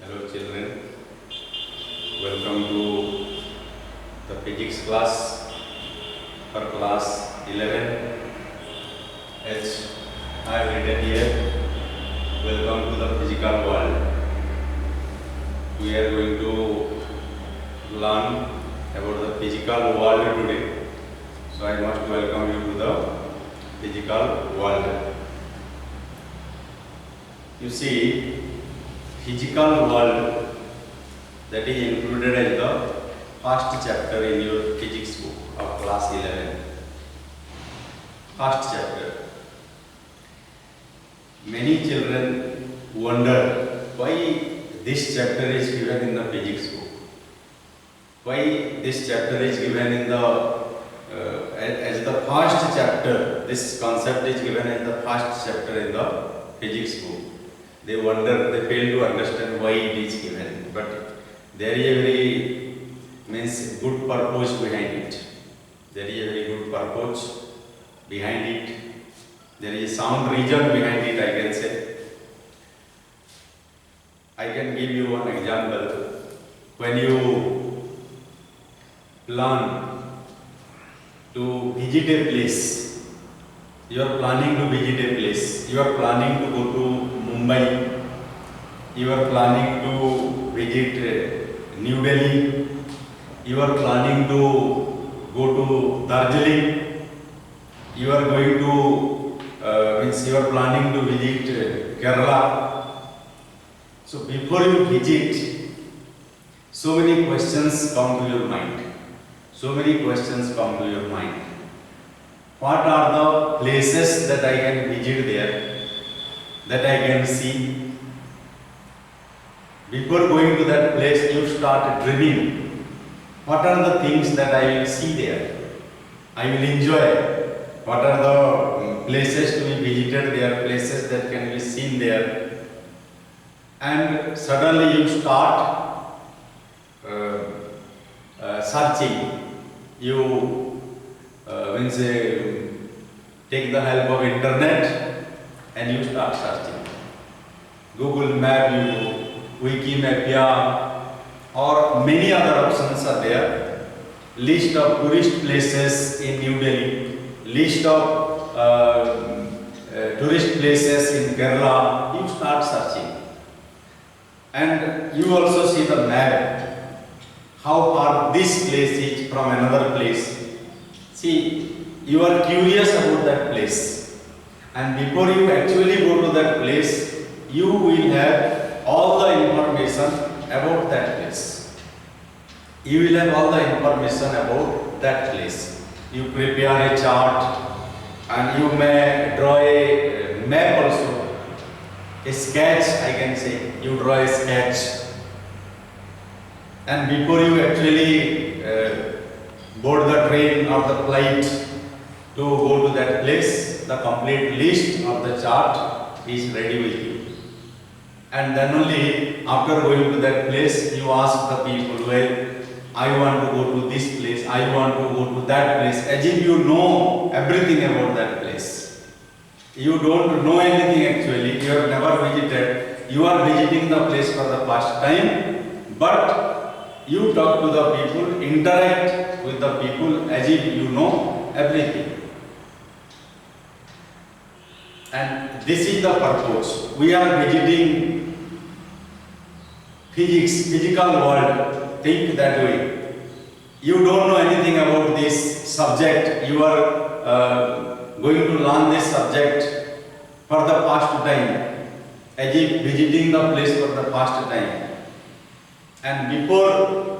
Hello children, welcome to the physics class for class 11. As I have written here, welcome to the physical world. We are going to learn about the physical world today. So I must welcome you to the physical world. You see, physical world that is included in the first chapter in your physics book of class 11. First chapter. Many children wonder why this chapter is given in the physics book. Why this chapter is given in the as the first chapter. This concept is given as the first chapter in the physics book. They wonder, they fail to understand why it is given, but there is a very good purpose behind it. There is a very good purpose behind it. There is a sound reason behind it, I can say. I can give you one example. When you plan to visit a place, you are planning to visit a place, you are planning to go to Mumbai, you are planning to visit New Delhi, you are planning to go to Darjeeling, you are going to, you are planning to visit Kerala. So before you visit, so many questions come to your mind. So many questions come to your mind. What are the places that I can visit there, that I can see? Before going to that place, you start dreaming. What are the things that I will see there? I will enjoy. What are the places to be visited there, places that can be seen there? And suddenly you start searching. You take the help of internet and you start searching. Google Map, you do, Wikimedia, or many other options are there. List of tourist places in New Delhi, list of tourist places in Kerala. You start searching, and you also see the map. How far this place is from another place. See, you are curious about that place, and before you actually go to that place, you will have all the information about that place. You will have all the information about that place. You prepare a chart, and you may draw a map also. A sketch, I can say. You draw a sketch. And before you actually board the train or the flight to go to that place, the complete list of the chart is ready with you. And then only after going to that place, you ask the people, well, I want to go to this place, I want to go to that place, as if you know everything about that place. You don't know anything actually, you have never visited, you are visiting the place for the first time, but you talk to the people, interact with the people as if you know everything. And this is the purpose. We are visiting physical world. Think that way. You don't know anything about this subject. You are going to learn this subject for the first time, as if visiting the place for the first time. And before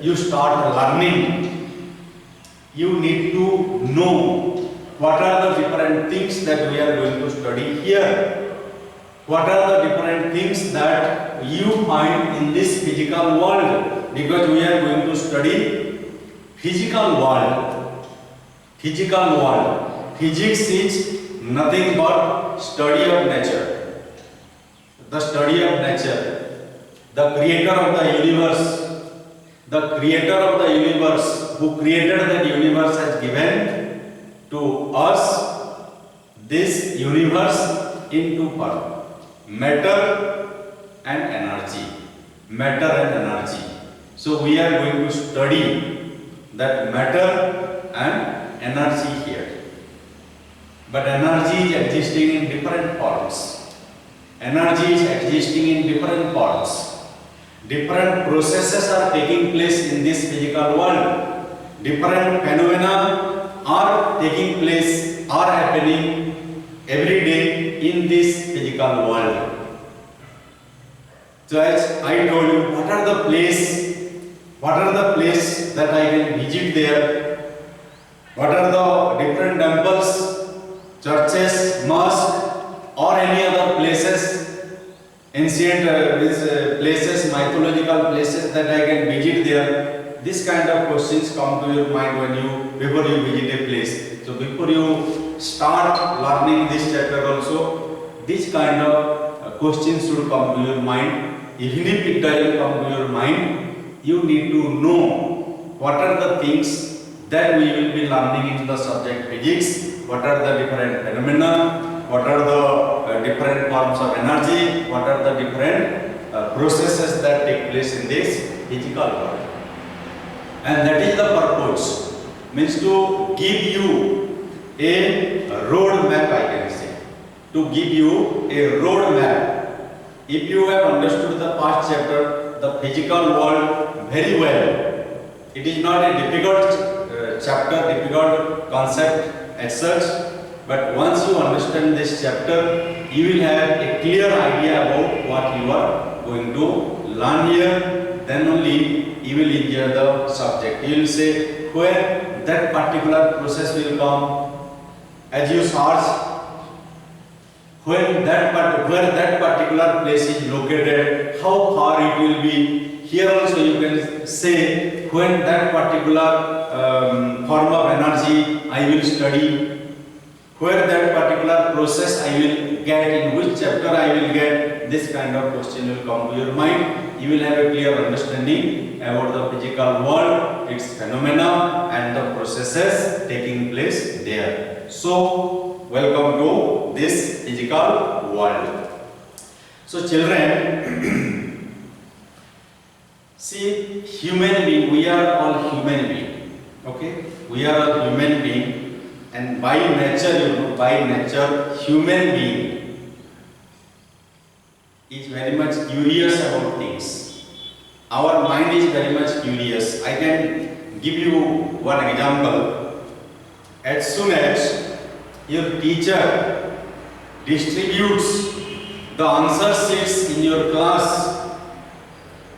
you start learning, you need to know what are the different things that we are going to study here. What are the different things that you find in this physical world? Because we are going to study physical world. Physical world. Physics is nothing but study of nature. The study of nature. The creator of the universe, who created that universe, has given to us this universe in two parts. Matter and energy. Matter and energy. So we are going to study that matter and energy here. But energy is existing in different forms. Energy is existing in different forms. Different processes are taking place in this physical world. Different phenomena are taking place, are happening every day in this physical world. So as I told you, what are the place that I can visit there? What are the different temples, churches, mosques, or any other places, ancient places, mythological places that I can visit there? This kind of questions come to your mind before you visit a place. So before you start learning this chapter also, this kind of questions should come to your mind. Even if it doesn't come to your mind, you need to know what are the things that we will be learning in the subject physics, what are the different phenomena, what are the different forms of energy, what are the different processes that take place in this physical world. And that is the purpose, means to give you a road map, I can say. To give you a road map. If you have understood the past chapter, the physical world very well, it is not a difficult chapter, difficult concept as such, but once you understand this chapter, you will have a clear idea about what you are going to learn here, then only you will enjoy the subject. You will say where that particular process will come. As you search, where that particular place is located, how far it will be. Here also you can say when that particular form of energy I will study, where that particular process I will get, in which chapter I will get. This kind of question will come to your mind. You will have a clear understanding about the physical world, its phenomena and the processes taking place there. So, welcome to this physical world. So children, see, human being, we are all human being. Okay? We are all human being, and by nature, human being is very much curious about things. Our mind is very much curious. I can give you one example. As soon as your teacher distributes the answer sheets in your class,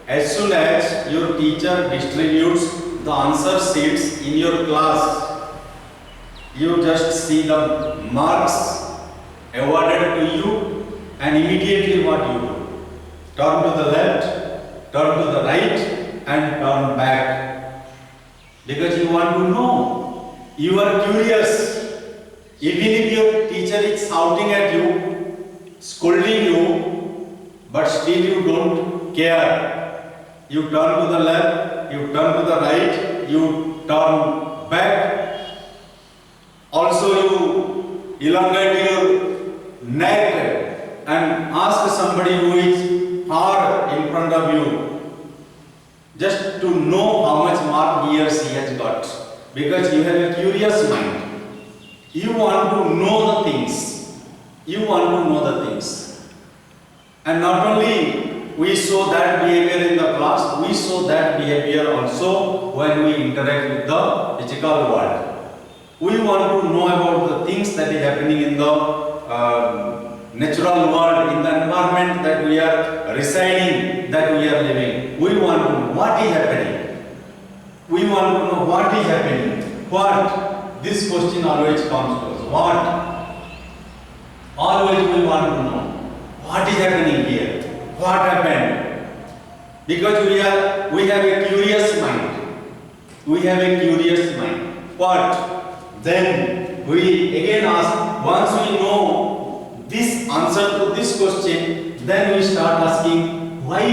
as soon as your teacher distributes the answer sheets in your class, you just see the marks awarded to you, and immediately what you do? Turn to the left, turn to the right, and turn back. Because you want to know. You are curious. Even if your teacher is shouting at you, scolding you, but still you don't care. You turn to the left, you turn to the right, you turn back. Also you elongate your neck and ask somebody who is far in front of you, just to know how much mark he or she has got. Because you have a curious mind. You want to know the things. You want to know the things. And not only we show that behavior in the class, we show that behavior also when we interact with the physical world. We want to know about the things that is happening in the natural world, in the environment that we are residing, that we are living. We want to know what is happening. We want to know what is happening. What? This question always comes to us. What? Always we want to know. What is happening here? What happened? Because we have a curious mind. We have a curious mind. What? Then we again ask, once we know this answer to this question, then we start asking, why?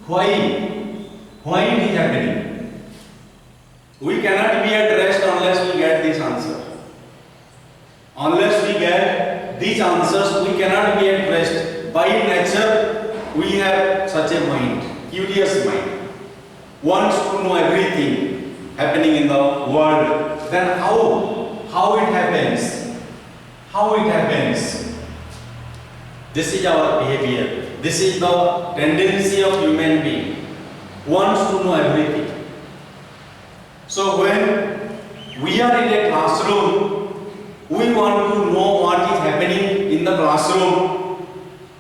Why it is happening? We cannot be at rest unless we get this answer. Unless we get these answers, we cannot be at rest. By nature, we have such a mind, curious mind, wants to know everything happening in the world, then how it happens? How it happens? This is our behavior. This is the tendency of human being, wants to know everything. So when we are in a classroom, we want to know what is happening in the classroom,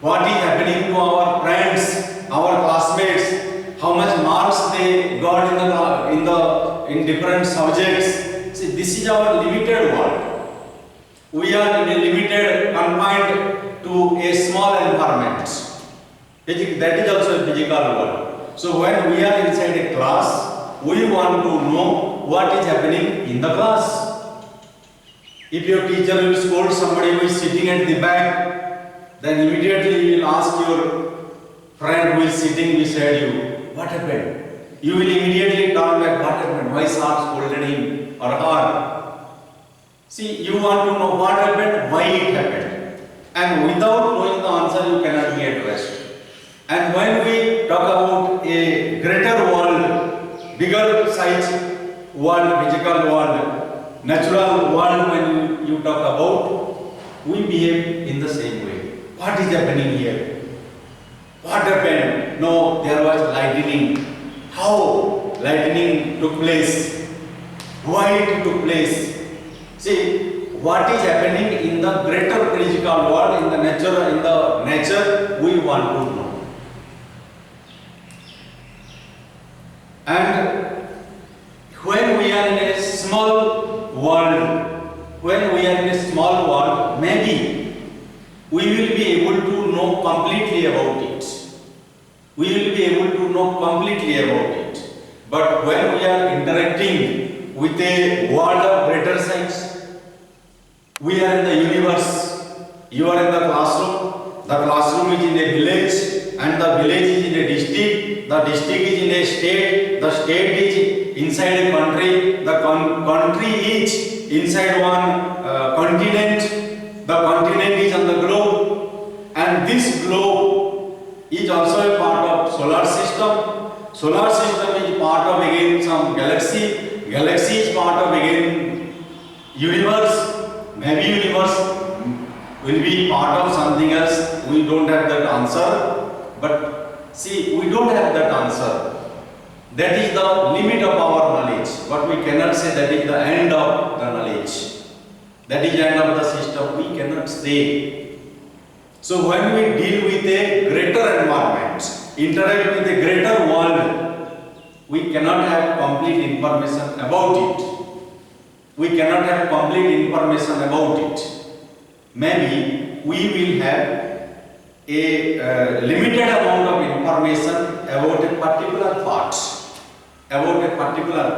what is happening to our friends, our classmates, how much marks they got in different subjects. See, this is our limited world. We are in a limited, confined to a small environment. That is also a physical world. So when we are inside a class, we want to know what is happening in the class. If your teacher will scold somebody who is sitting at the back, then immediately you will ask your friend who is sitting beside you, what happened? You will immediately turn back, what happened? Why sir scolded him or her? See, you want to know what happened, why it happened. And without knowing the answer, you cannot be at rest. And when we talk about a greater world, bigger size world, physical world, natural world, when you talk about, we behave in the same way. What is happening here? What happened? No, there was lightning. How lightning took place? Why it took place? See, what is happening in the greater physical world, in the nature, we want to know. And when we are in a small world, maybe we will be able to know completely about it. But when we are interacting with a world of greater size, we are in the universe. You are in the classroom. The classroom is in a village, and the village is in a district. The district is in a state. The state is inside a country. The country is inside one continent. The continent is on the globe, and this globe is also a part of solar system. Solar system is part of again some galaxy. Galaxy is part of again universe. Maybe universe will be part of something else. We don't have that answer. But see, we don't have that answer. That is the limit of our knowledge. But we cannot say that is the end of the knowledge. That is the end of the system. We cannot say. So when we deal with a greater environment, interact with a greater world, we cannot have complete information about it. We cannot have complete information about it. Maybe we will have a limited amount of information about a particular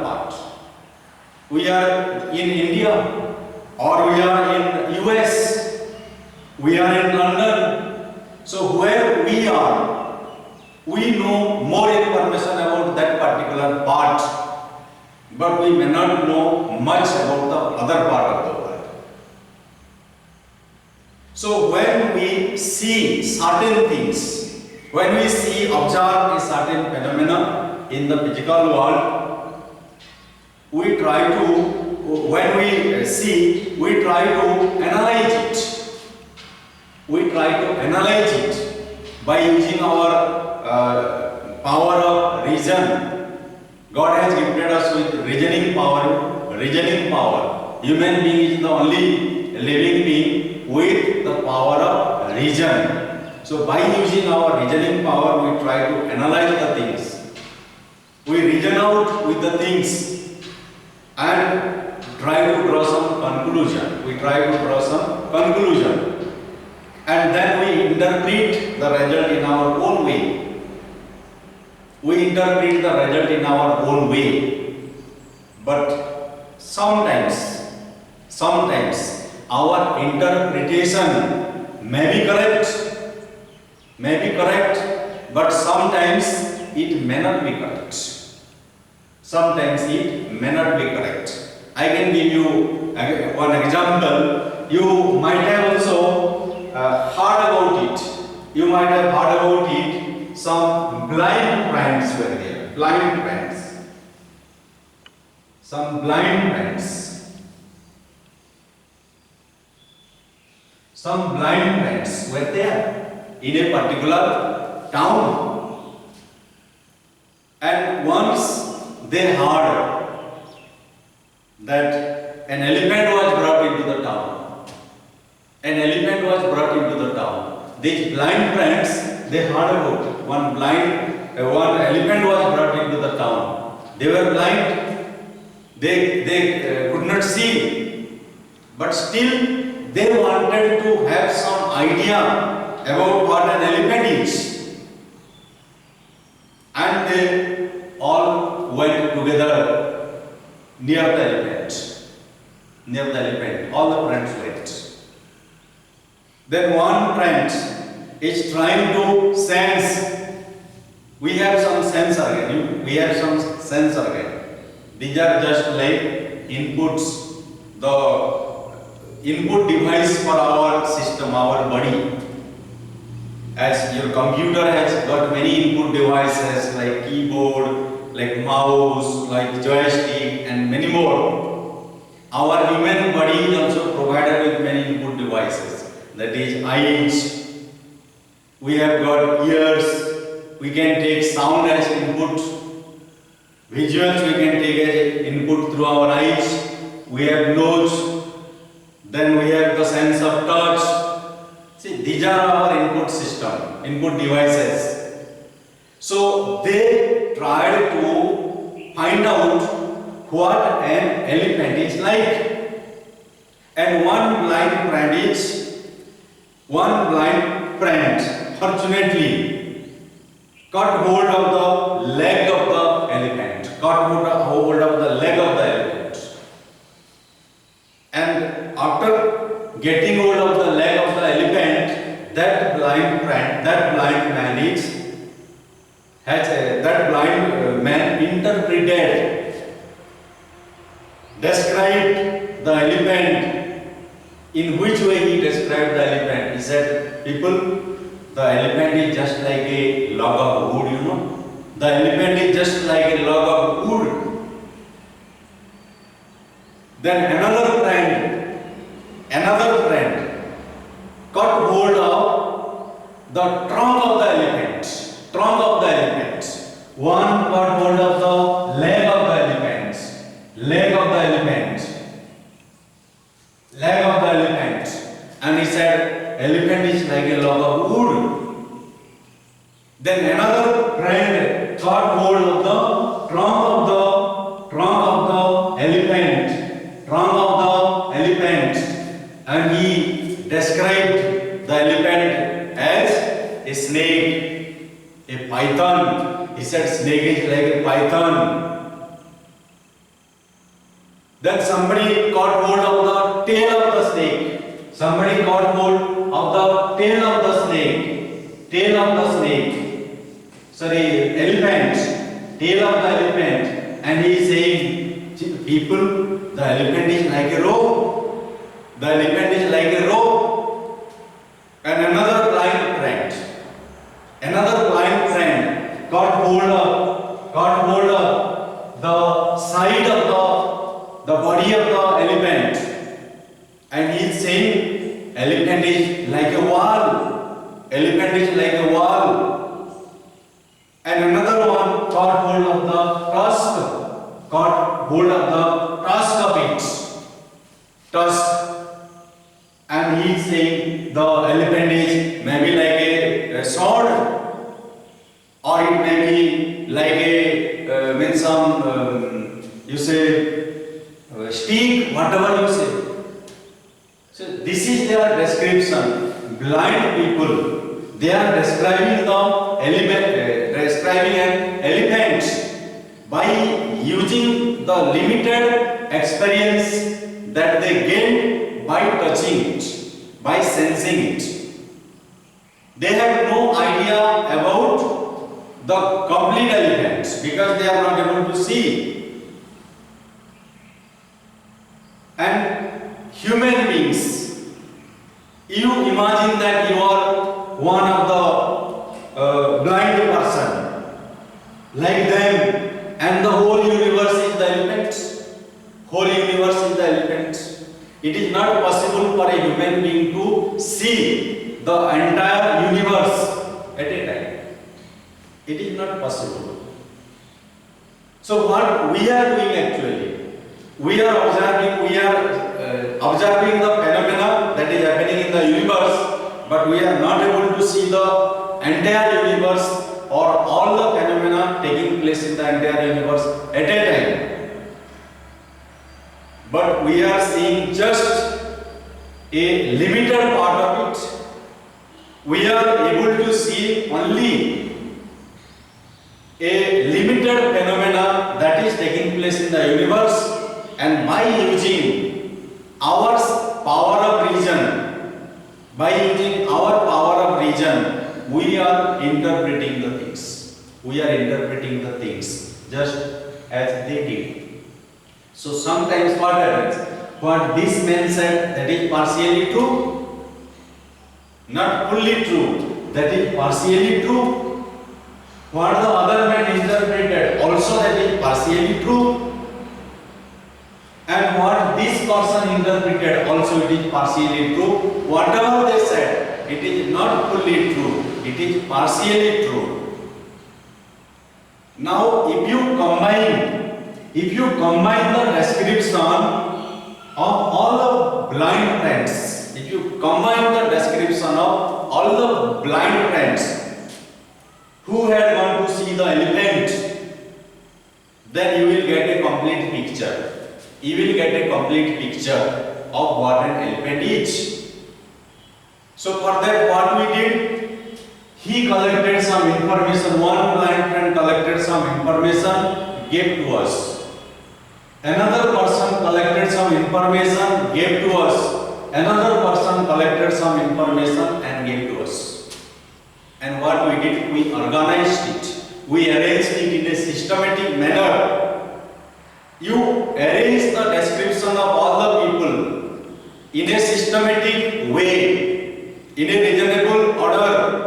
part. We are in India, or we are in US, we are in London. So where we are, we know more information about that particular part, but we may not know much about the other part of the world. So when we see certain things, when we observe a certain phenomena in the physical world, we try to, when we see, we try to analyze it. We try to analyze it by using our power of reason. God has gifted us with reasoning power. Human being is the only living being with the power of reason. So by using our reasoning power, we try to analyze the things. We reason out with the things and try to draw some conclusion. And then we interpret the result in our own way. But sometimes our interpretation may be correct, but sometimes it may not be correct. I can give you one example. You might have also heard about it. you might have heard about it. Some blind friends were there. Blind friends. Some blind friends. Some blind friends were there in a particular town. And once they heard that an elephant was brought into the town. An elephant was brought into the town. These blind friends, they heard about one elephant was brought into the town. They were blind. They could not see. But still, they wanted to have some idea about what an elephant is. And they all went together near the elephant. Near the elephant. All the friends went. Then one friend is trying to sense. We have some sense organ. We have some sense organ. These are just like inputs. The input device for our system, our body. As your computer has got many input devices like keyboard, like mouse, like joystick and many more. Our human body is also provided with many input devices. That is eyes. We have got ears. We can take sound as input. Visuals we can take as input through our eyes. We have nose. Then we have the sense of touch. See, these are our input system, input devices. So they tried to find out what an elephant is like. And one blind friend fortunately caught hold of the leg of the elephant. Caught hold of the leg of the elephant. And after getting hold of the leg of the elephant, that blind man interpreted, described the elephant. In which way he described the elephant? He said, people, the elephant is just like a log of wood, you know. The elephant is just like a log of wood. Then another friend got hold of the trunk of the elephant. One got hold of the leg of the elephant. And he said, elephant is like a log of wood. Then another friend got hold of the trunk of the elephant, and he described the elephant as a snake, a python. He said snake is like a python. Then somebody got hold of the tail of the snake. Elephant. Tail of the elephant. And he is saying, people, the elephant is like a rope. And another blind friend got hold of the side of the body of the elephant. And he is saying, elephant is like a wall. And another one got hold of the tusk of it. And he is saying the elephant is maybe like a sword, or it may be like stick, whatever you say. So this is their description. Blind people, they are describing an elephant by using the limited experience that they gain by touching it, by sensing it. They have no idea about the complete elephant because they are not able to see. And human beings, you imagine that you are one of the like them, and the whole universe is the element. Whole universe is the element. It is not possible for a human being to see the entire universe at a time. It is not possible. So what we are doing actually, we are observing the phenomena that is happening in the universe, but we are not able to see the entire universe or all the phenomena taking place in the entire universe at a time. But we are seeing just a limited part of it. We are able to see only a limited phenomena that is taking place in the universe, and by using our power of reason, we are interpreting the things. We are interpreting the things just as they did. So sometimes what happens? What this man said, that is partially true, not fully true, that is partially true. What the other man interpreted, also that is partially true. And what this person interpreted, also it is partially true. Whatever they said, it is not fully true, it is partially true. Now if you combine the description of all the blind friends, if you combine the description of all the blind friends who had gone to see the elephant, then you will get a complete picture. You will get a complete picture of what an elephant is. So for that, what we did, he collected some information. One blind friend collected some information, gave to us. Another person collected some information, gave to us. Another person collected some information and gave to us. And what we did, we organized it. We arranged it in a systematic manner. You arrange the description of all the people in a systematic way, in a reasonable order,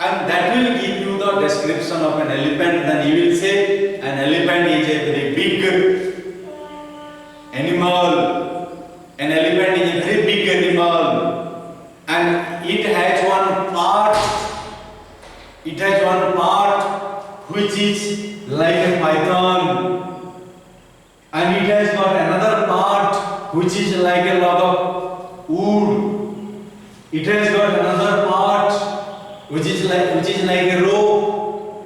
and that will give you the description of an elephant. Then you will say an elephant is a very big animal. An elephant is a very big animal, and it has one part. It has one part which is like a python. And it has got another part which is like a log of wood. It has got another part which is like a rope.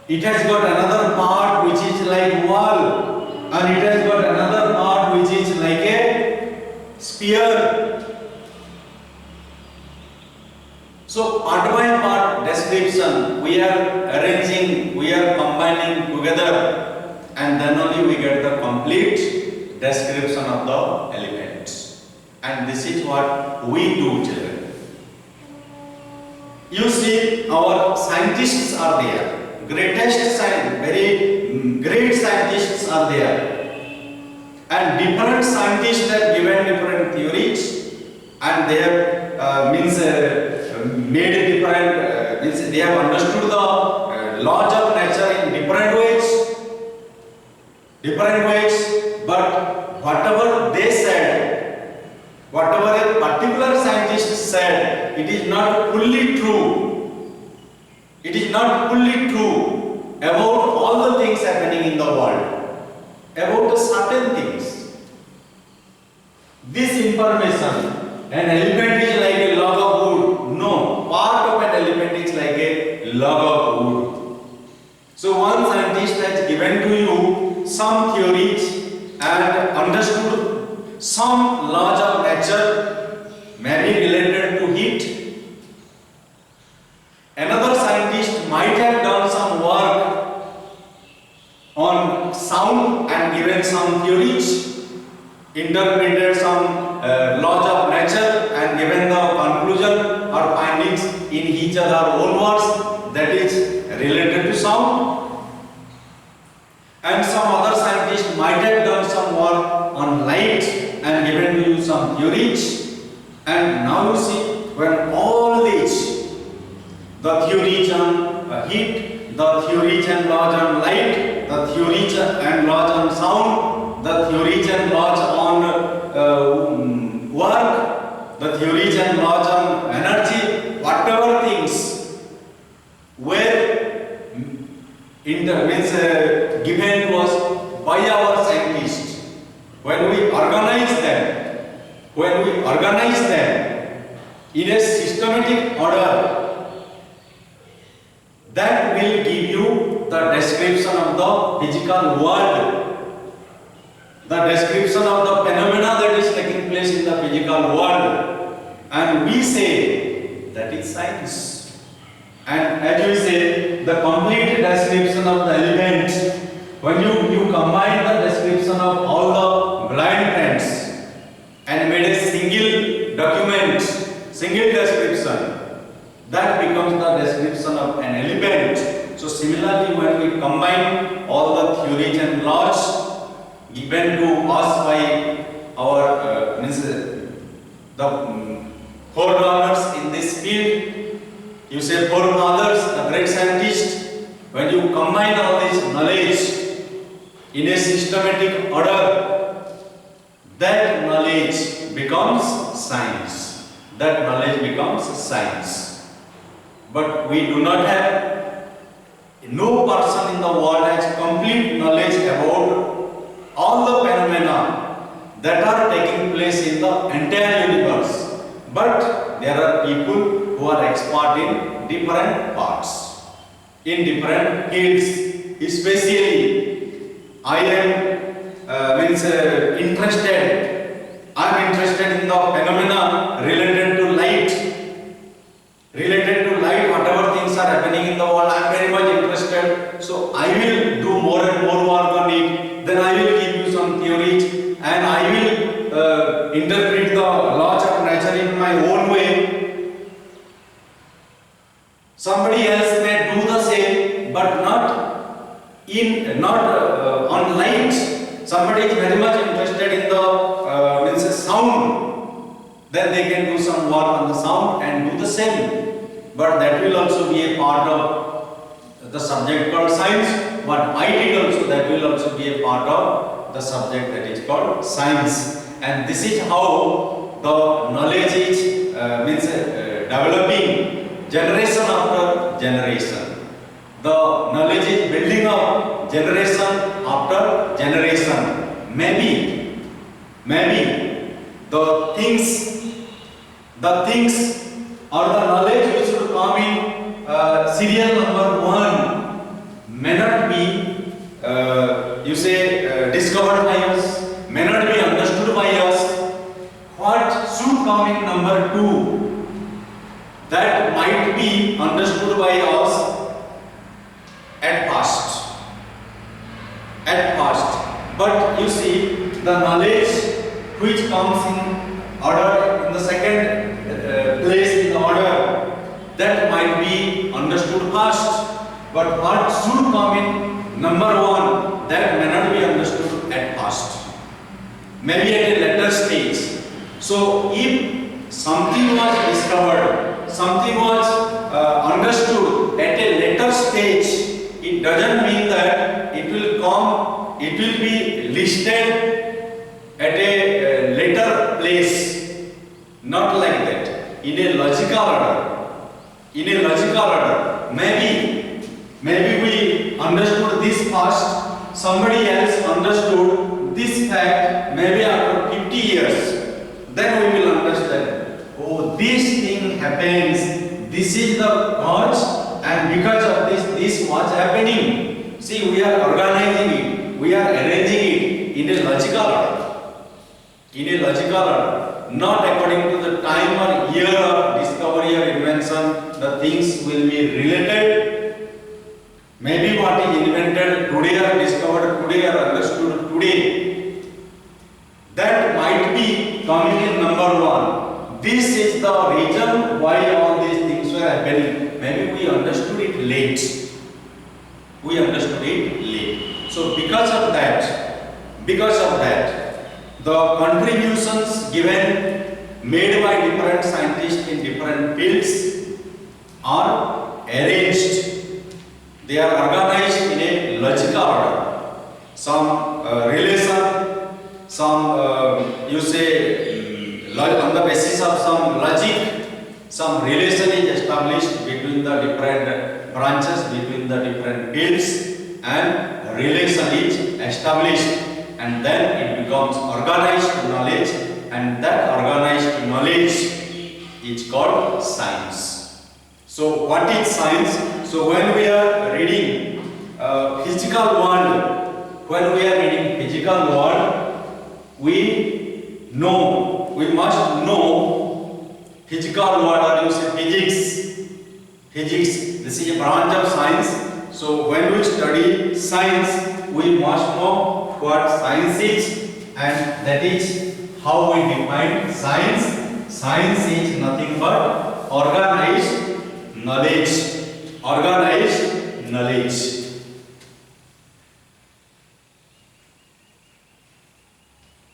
It has got another part which is like wall, and it has got another part which is like a spear. So part by part description we are arranging, we are combining together. And then only we get the complete description of the elephant. And this is what we do, children. You see, our scientists are there. Very great scientists are there. And different scientists have given different theories, and they have made different, they have understood the laws of nature in different ways. But whatever they said, whatever a particular scientist said, it is not fully true. It is not fully true about all the things happening in the world, about the certain things. This information, an elephant is like a log of wood. No, part of an elephant is like a log of wood. So one scientist has given to you some theories and understood some laws of nature, maybe related to heat. Another scientist might have done some work on sound and given some theories, interpreted some laws of nature and given the conclusion or findings in each other's own words, that is related to sound. And some other scientist might have done some work on light and given to you some theories. And now you see, when all these, the theories on heat, the theories and laws on light, the theories and laws on sound, the theories and laws on work, the theories and laws on energy, whatever things were given to us by our scientists. When we organize them in a systematic order, that will give you the description of the physical world, the description of the phenomena that is taking place in the physical world, and we say that is science. And as we say, the complete description of the elements, when you combine the description of all the blind friends and made a single document, single description, that becomes the description of an element. So similarly, when we combine all the theories and laws given to us by our the forerunners in this field, you say forefathers, the great scientists, when you combine all this knowledge in a systematic order, that knowledge becomes science. That knowledge becomes science. But we do not have, no person in the world has complete knowledge about all the phenomena that are taking place in the entire universe. But there are people who are expert in different parts, in different fields. Especially, I am interested. I am interested in the phenomena related to light. Related to light, whatever things are happening in the world, I am very much interested. So I will do more and more work on it. Then I will give you some theories, and I will interpret the laws of nature in my own way. Somebody else may do the same, but not on light. Somebody is very much interested in the sound. Then they can do some work on the sound and do the same. But that will also be a part of the subject called science. What I did also, that will also be a part of the subject that is called science. And this is how the knowledge is developing generation after generation. The knowledge is building up generation after generation. Maybe the things or the knowledge which should come in serial number 1 may not be discovered by us, may not be understood by us. What should come in number 2, that might be understood by us at past. But you see, the knowledge which comes in order in the second place in the order, that might be understood first. But what should come in number 1, that may not be understood at first, maybe at a later stage. So if something was discovered, something was understood at a later stage, it doesn't mean that it will be listed at a later place. Not like that. In a logical order. Maybe we understood this first, somebody else understood this fact maybe after 50 years. Then we will understand, oh, this thing happens, this is the cause, and because of this was happening. See, we are organizing it, we are arranging it in a logical order. Not according to the time or year of discovery or invention, the things will be related. Maybe what is invented today or discovered today or understood today, that might be coming in number 1. This is the reason why all these things were happening. Maybe we understood it late. So because of that, the contributions made by different scientists in different fields are arranged They are organized in a logical order. Some relation, some you say on the basis of some logic, some relation is established between the different branches, between the different fields, and relation is established, and then it becomes organized knowledge, and that organized knowledge is called science. So what is science? So when we are reading physical world, we must know physical world, or you say physics. This is a branch of science. So when we study science, we must know what science is, and that is how we define science. Science is nothing but organized knowledge. Organized knowledge.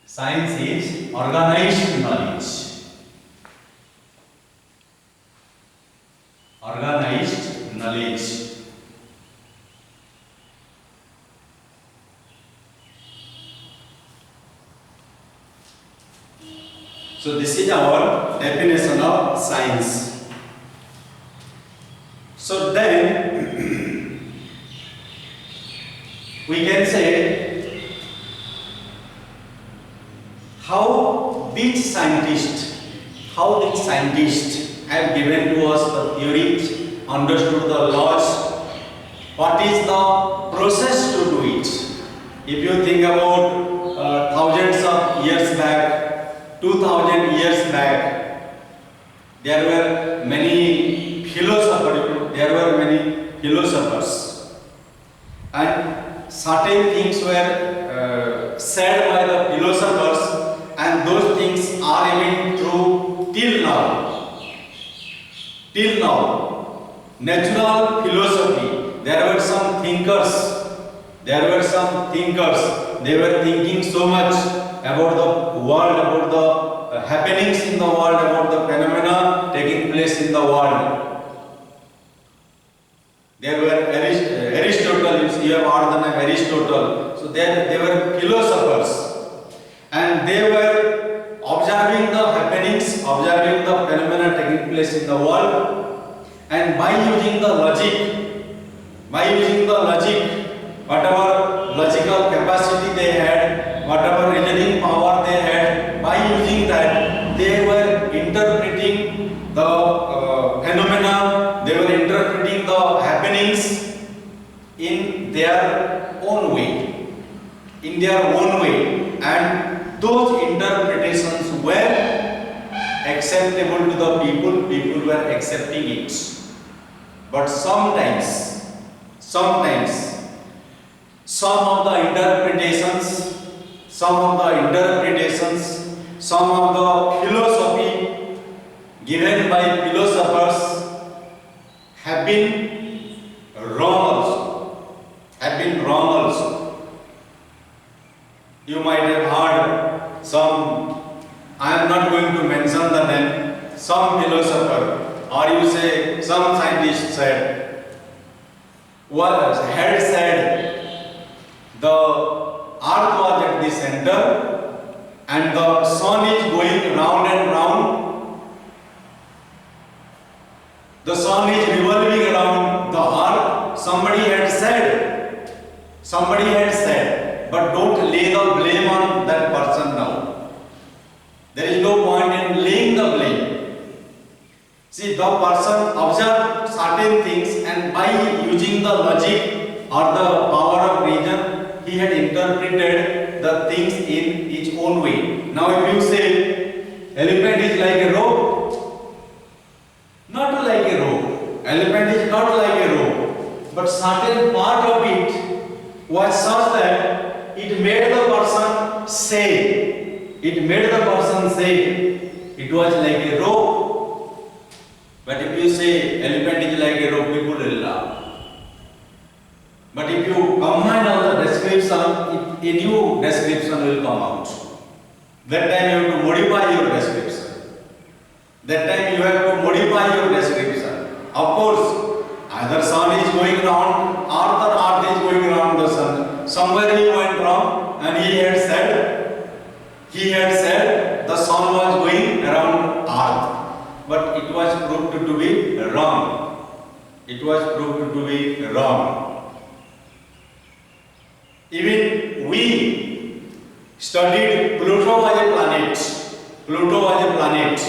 Science is organized knowledge. Organized knowledge. So this is our definition of science. So then we can say how these scientists have given to us the theories, understood the laws, what is the process to do it. If you think about thousands of years back, 2000 years back, there were many philosophers, and certain things were said by the philosophers, and those things are even true till now. Natural philosophy, there were some thinkers, they were thinking so much about the world, about the happenings in the world, about the phenomena taking place in the world. There were Aristotle, you have heard the name Aristotle. So they were philosophers, and they were observing the happenings, observing the phenomena taking place in the world, and by using the logic, whatever logical capacity they had, whatever reasoning power they had, by using that, they were interpreting the phenomena, they were interpreting the happenings in their own way, and those interpretations were acceptable to the people were accepting it. But sometimes some of the interpretations, some of the philosophy given by philosophers have been wrong also. You might have heard some, I am not going to mention the name, some philosopher, or you say some scientist had said the earth was at the center and the sun is going round and round. The sun is revolving around the earth. Somebody had said, but don't lay the blame on that person now. There is no point in laying the blame. See, the person observed certain things, and by using the logic or the power of reason, he had interpreted the things in his own way. Now if you say elephant is like a rope, not like a rope. Elephant is not like a rope, but certain part of it was such that it made the person say it was like a rope. But if you say elephant is like a rope, people will laugh. But if you combine all the description, a new description will come out. That time you have to modify your description. Of course, either sun is going round somewhere he went wrong and he had said the sun was going around earth, but it was proved to be wrong. It was proved to be wrong. Even we studied Pluto as a planet. Pluto was a planet.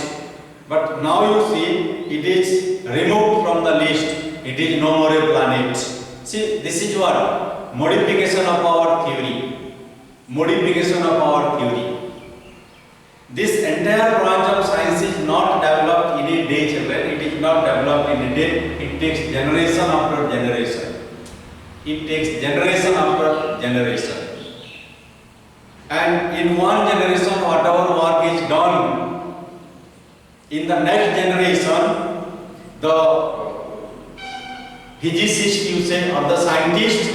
But now you see it is removed from the list. It is no more a planet. See, this is what? Modification of our theory. Modification of our theory. This entire branch of science is not developed in a day, children. It is not developed in a day. It takes generation after generation. It takes generation after generation. And in one generation, whatever work is done, in the next generation, the physicists, you say, or the scientists,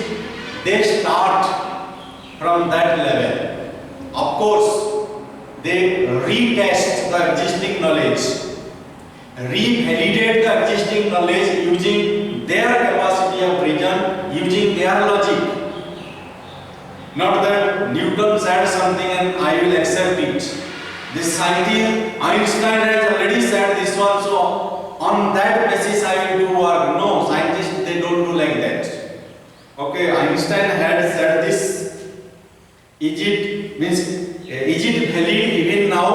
they start from that level. Of course, they retest the existing knowledge, revalidate the existing knowledge using their capacity of reason, using their logic. Not that Newton said something and I will accept it. This scientist, Einstein has already said this one, so on that basis I will do work. No, scientists, they don't do like that. Okay, Einstein had said this. Is it valid even now?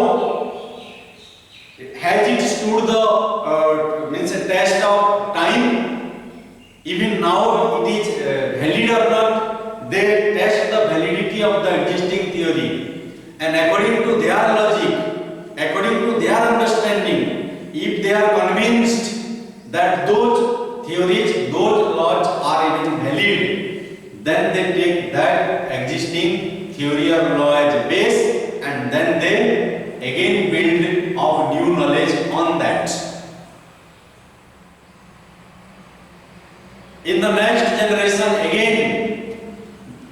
Has it stood the test of time? Even now it is valid or not? They test the validity of the existing theory. And according to their logic, according to their understanding, if they are convinced that those theories, those laws are even valid, then they take that existing theory or law as base and then they again build of new knowledge on that. In the next generation again,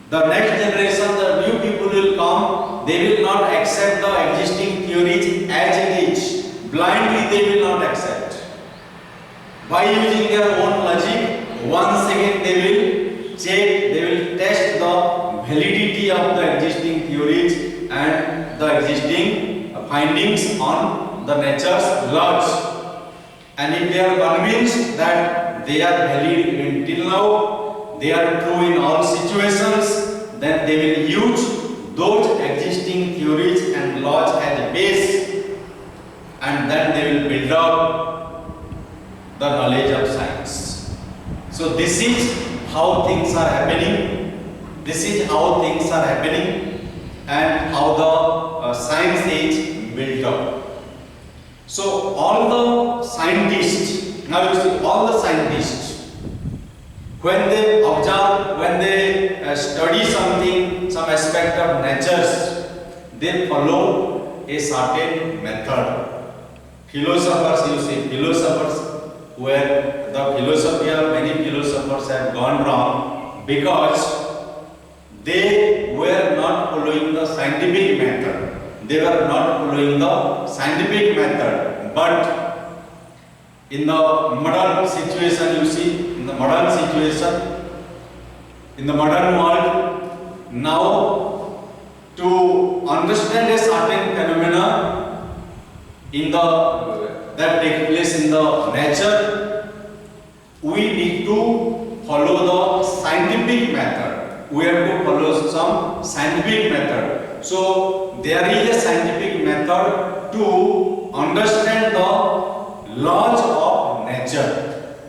the next generation, the new people will come, they will not accept the existing theories as it is. Blindly they will not accept. By using their own logic, once again they will check, they will test the validity of the existing theories and the existing findings on the nature's laws. And if they are convinced that they are valid even till now, they are true in all situations, then they will use those existing theories and laws as a base, and then they will build up the knowledge of science. So this is how things are happening. This is how things are happening and how the science is built up. So all the scientists, now you see all the scientists, when they observe, when they study something, some aspect of nature, they follow a certain method. Philosophers, you see, philosophers, where the philosophy of many philosophers have gone wrong because they were not following the scientific method. They were not following the scientific method. But in the modern situation, you see, in the modern situation, in the modern world, now to understand a certain phenomena in that takes place in the nature, we need to follow the scientific method. We have to follow some scientific method. So there is a scientific method to understand the laws of nature.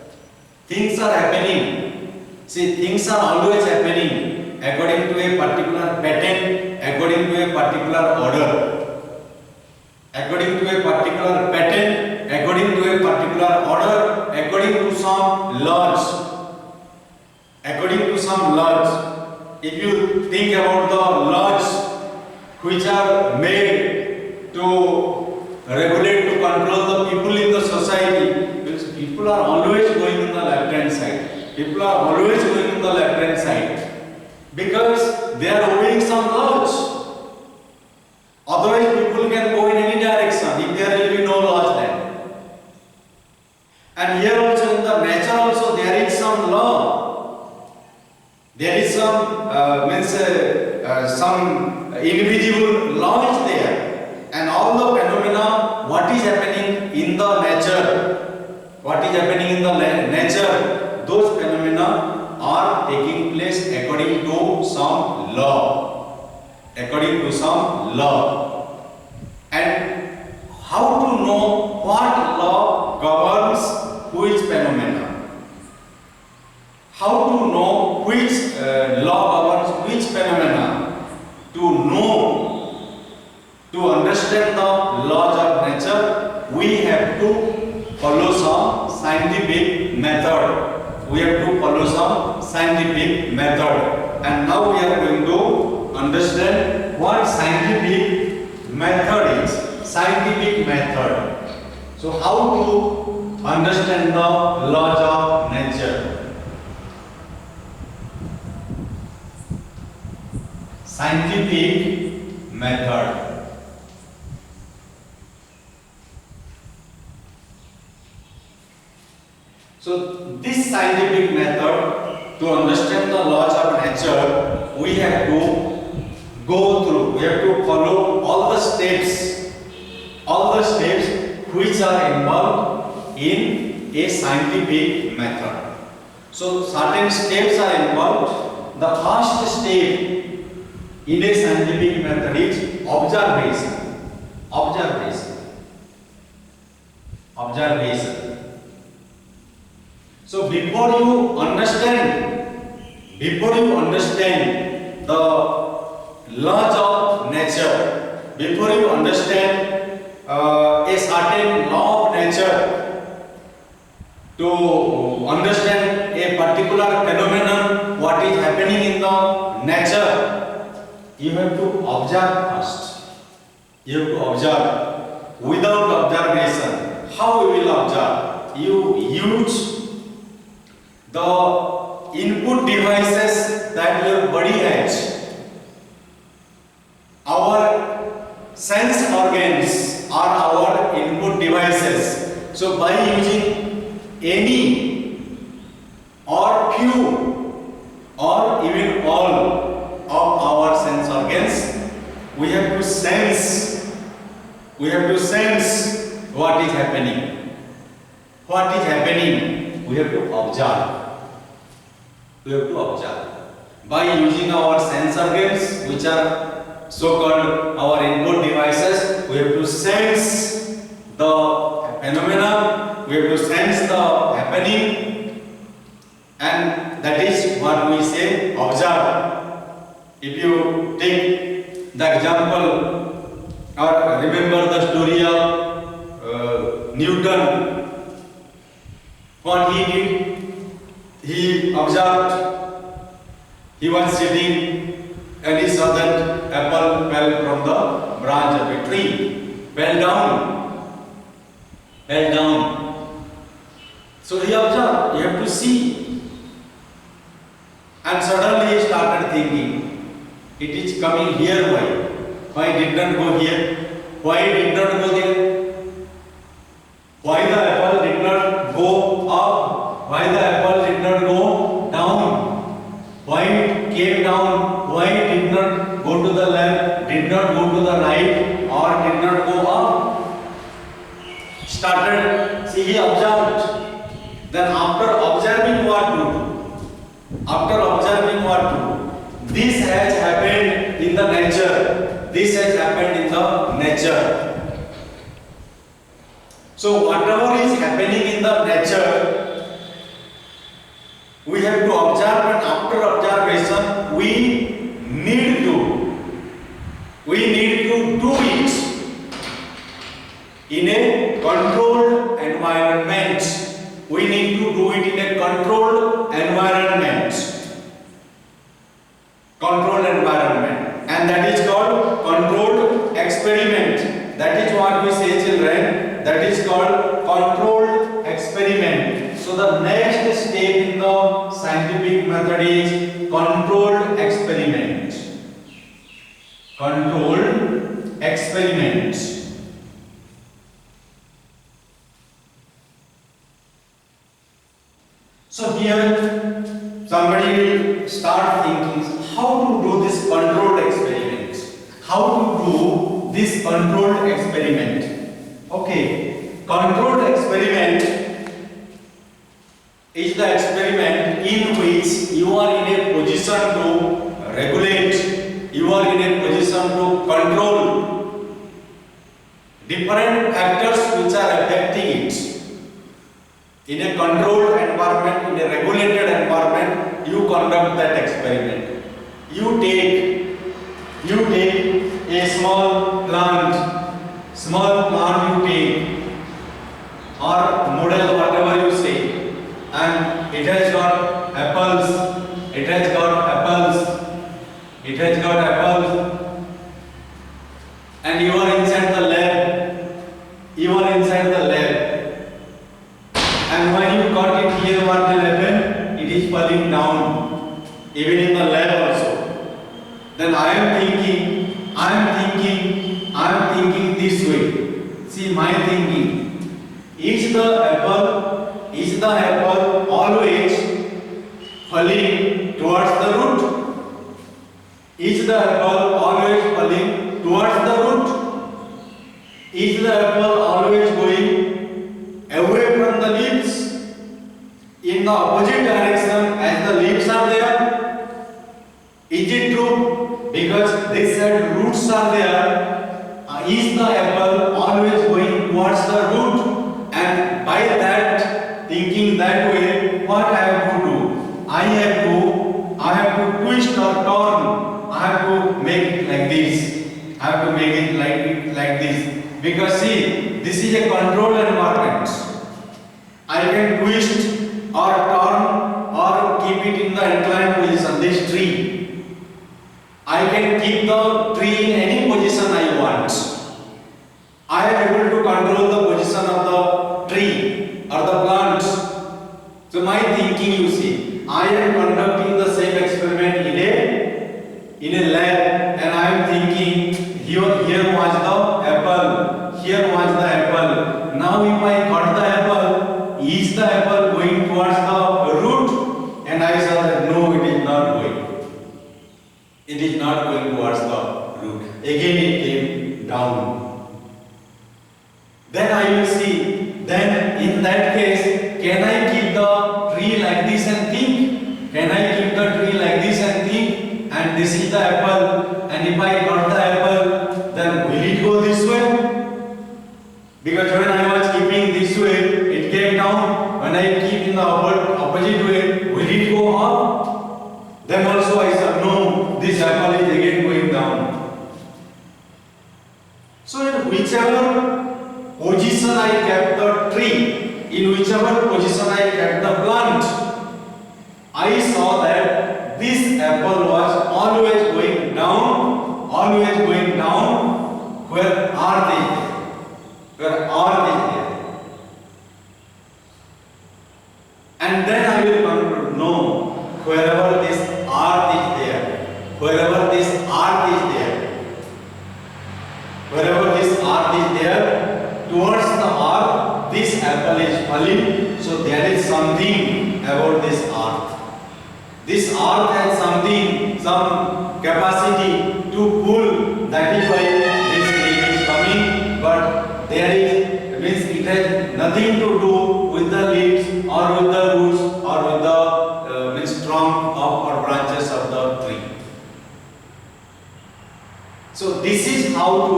Things are happening. See, things are always happening according to a particular pattern, according to a particular order. According to a particular pattern, according to a particular order, according to some laws. According to some laws. If you think about the laws which are made to regulate, to control the people in the society, because people are always going in the left hand side. People are always going in the left hand side because they are obeying some laws. Otherwise, people can go in any direction if there will be no laws then. And here also in the nature also there is some law. There is some invisible law is there, and all the phenomena, what is happening in the nature, those phenomena are taking place according to some law, and how to know what law governs which phenomena? How to know which law governs which phenomena? To understand the laws of nature, we have to follow some scientific method. And now we are going to understand what scientific method is. So how to understand the laws of nature? Scientific method. So this scientific method, to understand the laws of nature, we have to go through, we have to follow all the steps which are involved in a scientific method. So certain steps are involved. The first step in a scientific method is observation. So before you understand the laws of nature, before you understand a certain law of nature, to understand a particular phenomenon, what is happening in the nature, you have to observe first. Without observation, how you will observe? You use the input devices that your body has. Our sense organs are our input devices. So by using any or few or even all of our sense organs, we have to sense what is happening. We have to observe. By using our sense organs, which are so-called our input devices, we have to sense the phenomena, we have to sense the happening, and that is what we say observe. If you take the example or remember the story of Newton, what he did, he observed, he was sitting and he saw that apple fell from the branch of a tree, fell down. So he observed, you have to see. And suddenly he started thinking, it is coming here, why? Why did not go here? Why did not go there? Why the apple did not go up? Why the apple did not go down? Why it came down? Why it did not go to the left, did not go to the right, or did not go up? Started, see, he observed. Then after observing what to do? This has happened in the nature. So whatever is happening in the nature, we have to observe, and after observation, we need to do it in a controlled environment. We need to do it in a controlled environment. And that is called controlled experiment. That is what we say, children. That is called controlled experiment. So the next step in the scientific method is controlled experiment. So here somebody will start thinking how to do this controlled experiment. How to do this controlled experiment? Okay, controlled experiment is the experiment in which you are in a position to regulate, you are in a position to control different factors which are affecting it. In a controlled environment, in a regulated environment, you conduct that experiment. You take a small plant you take, or model, whatever you say, and it has got apples, and you are inside the lab, and when you got it here, what will happen? It is falling down, even in the lab also. Then I am thinking this way. See my thinking. Is the apple always falling towards the root? Is the apple always falling towards the root? Is the apple always going away from the leaves in the opposite direction as the leaves are there? Is it true? Because they said roots are there. Is the apple always going towards the root? And by that, thinking that way, what I have to do? I have to twist or turn. I have to make it like this. I have to make it like this. Because see, this is a controlled environment. I can twist or turn or keep it in the inclined position. This tree, I can keep the tree in any position I want. I am able to control the position of the tree or the plant. So my thinking, you see, I am conducting the same experiment in a lab, and I am thinking here was the apple, here was the apple. Now if I cut the apple, is the apple going towards the root? And I saw that no, it is not going. It is not going towards the root. Again it came down. Then I will see, then in that case, can I keep the tree like this and think? Can I keep the tree like this and think? And this is the apple, and if I cut the apple, then will it go this way? Because when I was keeping this way, it came down. When I keep in the opposite way, will it go up? Then also I said, no, this apple is again going down. So in whichever position I kept the tree, in whichever position I kept the plant, I saw that this apple was always going down. Where are they? Where are they there? And then I will conclude, no, wherever this earth is there, wherever this earth is there, towards the earth, this apple is falling. So there is something about this earth. This earth has some capacity to pull. That is why this leaf is coming. But it has nothing to do with the leaves or with the roots or with the trunk or branches of the tree. So this is how to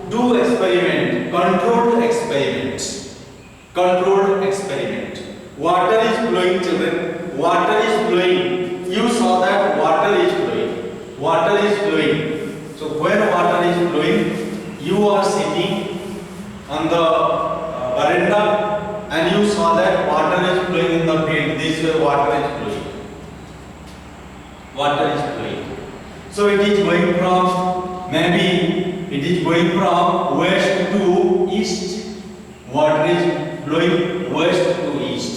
do experiment, controlled experiment. Water is flowing, children. Water is flowing. You saw that water is flowing. So where water is flowing, you are sitting on the veranda and you saw that water is flowing in the field. This way water is flowing. So it is going from, maybe it is going from west to east. Water is flowing west to east.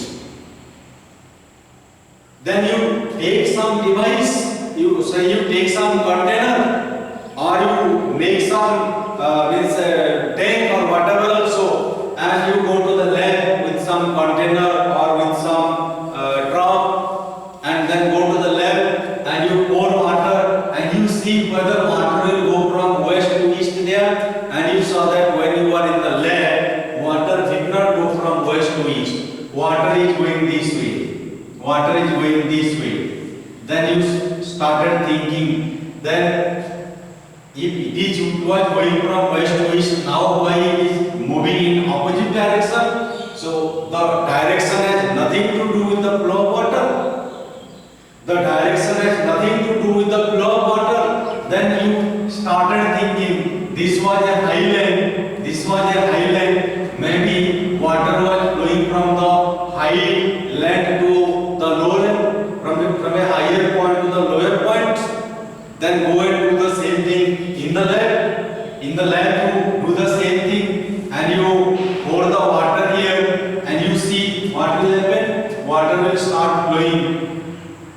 Then you take some device, you take some container, or you make some tank or whatever also, and you go to the lab with some container or with some drum, and then water is going this way. Then you started thinking, then if it was going from west to east, now why it is moving in opposite direction? So the direction has nothing to do with the flow of water. The direction has nothing to do with the flow of water. Then you started thinking, this was a high line, this was a high line. Maybe water was flowing from the high land to the low land, from a higher point to the lower point. Then go and do the same thing in the lab. In the lab you do the same thing and you pour the water here and you see what will happen. Water will start flowing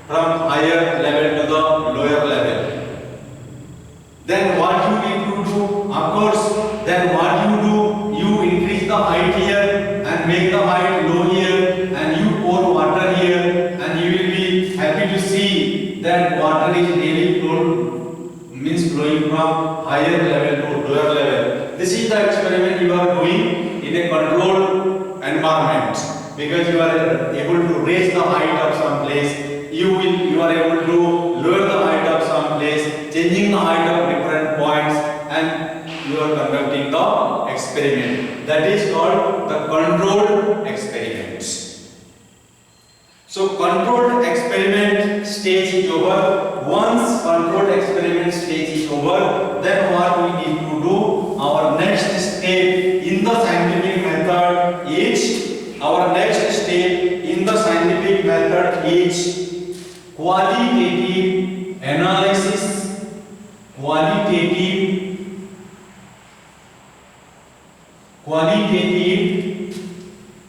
from higher level to the lower level. Then what you need to do? Of course, then what you do? You increase the height here and make the height low here and you pour water here and you will be happy to see that water is really flowing from higher level to lower level. This is the experiment you are doing in a controlled environment because you are able to raise the height of some place. You are able to lower the height of some place, changing the height of different points, and you are conducting the experiment. That is called the controlled experiment. So controlled experiment stage is over. Once controlled experiment stage is over, then what we need to do? Our next step in the scientific method is qualitative analysis. Qualitative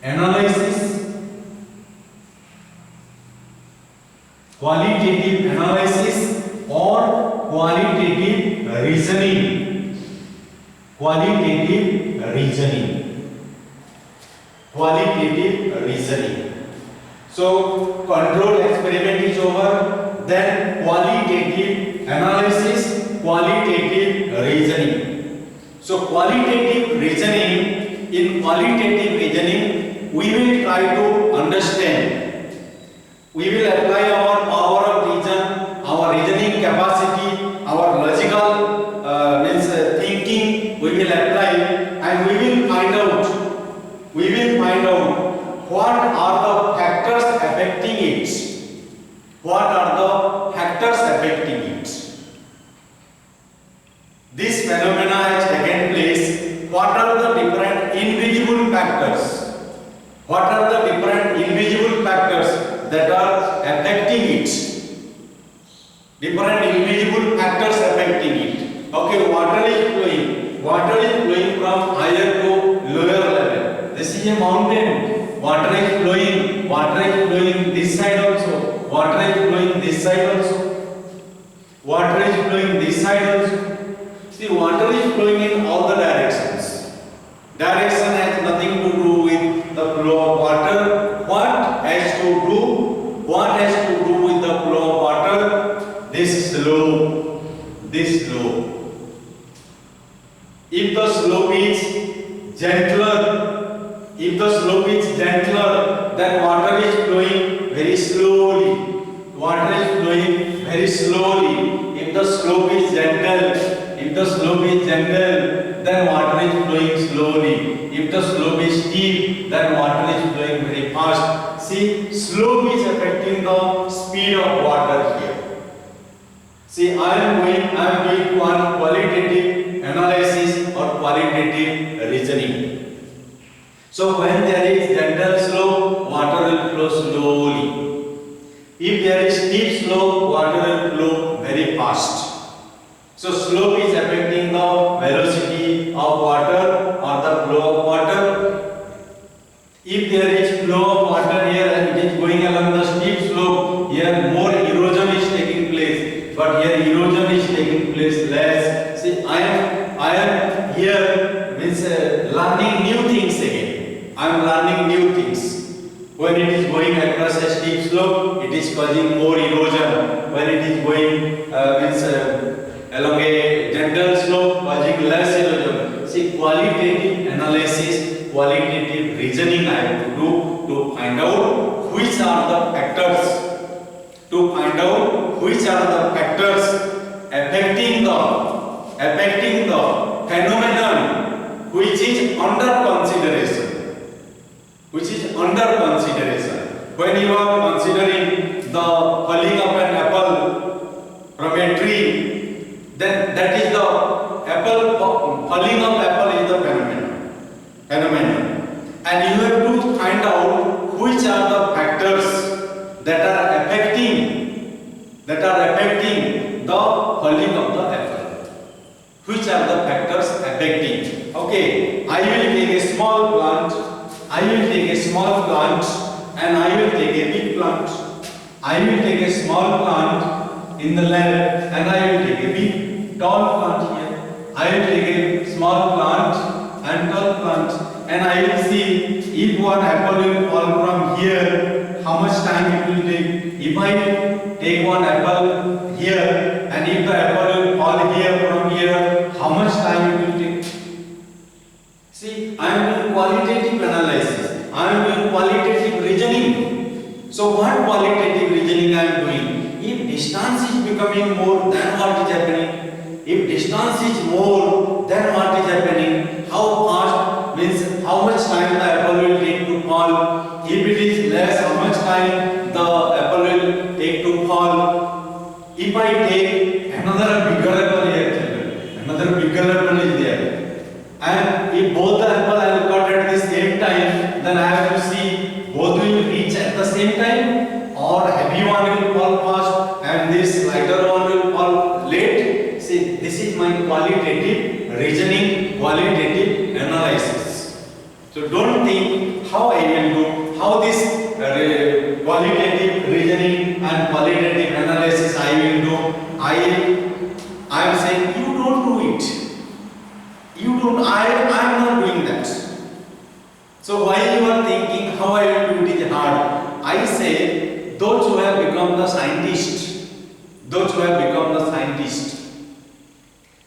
analysis. Qualitative analysis or qualitative reasoning. Qualitative reasoning. So controlled experiment is over, then qualitative analysis, qualitative reasoning. So qualitative reasoning, in qualitative reasoning we will try to understand. We will apply our power of reason, our reasoning capacity, our logical thinking we will apply, and we will find out what are the factors affecting it. What are the factors affecting it? This phenomena has taken place. What are the different invisible factors? What are the different invisible factors that are affecting it? Different invisible factors affecting it. Okay, water is flowing. Water is flowing from higher to lower level. This is a mountain. Water is flowing. Water is flowing this side also. Water is flowing this side also. Water is flowing this side also. See, water is flowing in all the directions. Direction has nothing to do with the flow of water. What has to do with the flow of water? This slope. If the slope is gentler, then water is flowing very slowly. If the slope is gentle, then water is flowing slowly. If the slope is steep, then water is flowing very fast. See, slope is affecting the speed of water here. See, I am doing qualitative analysis or qualitative reasoning. So when there is gentle slope, water will flow slowly. If there is steep slope, water will flow very fast. So slope is affecting the velocity of water or the flow of water. If there is flow of water here and it is going along the steep slope, here more erosion is taking place, but here erosion is taking place less. See, I am here means learning new things again. I am learning new things. When it is going across a steep slope, it is causing more erosion. When it is going along a gentle slope, causing less erosion. See, qualitative analysis, qualitative reasoning I have to do to find out which are the factors, to find out which are the factors affecting the phenomenon which is under consideration. When you are considering the falling of an apple from a tree, then that is the falling of apple is the phenomenon. And you have to find out which are the factors that are affecting the falling of the apple. Which are the factors affecting? Okay, I will take a small plant, and I will take a big plant. I will take a small plant in the lab, and I will take a big tall plant here. I will take a small plant and tall plant, and I will see if one apple will fall from here, how much time it will take. If I take one apple here, and if the apple will fall here from here, how much time it will take. See, I am doing qualitative analysis. I am doing qualitative reasoning. So what qualitative reasoning I am doing? If distance is becoming more, then what is happening? If distance is more, then what is happening? How fast, means how much time the apple will take to fall. If it is less, how much time the apple will take to fall. If I take another bigger apple here, another bigger apple is there, and if both the apple I will cut at the same time, then I have to see both will reach at the same time, or heavy one will fall fast and this lighter one will fall late. See, this is my qualitative reasoning, qualitative analysis. So don't think how I will do, how this qualitative reasoning and qualitative analysis I will do. I am saying you don't do it. I am not doing that. So while you are thinking how I will do it is hard, I say those who have become the scientists,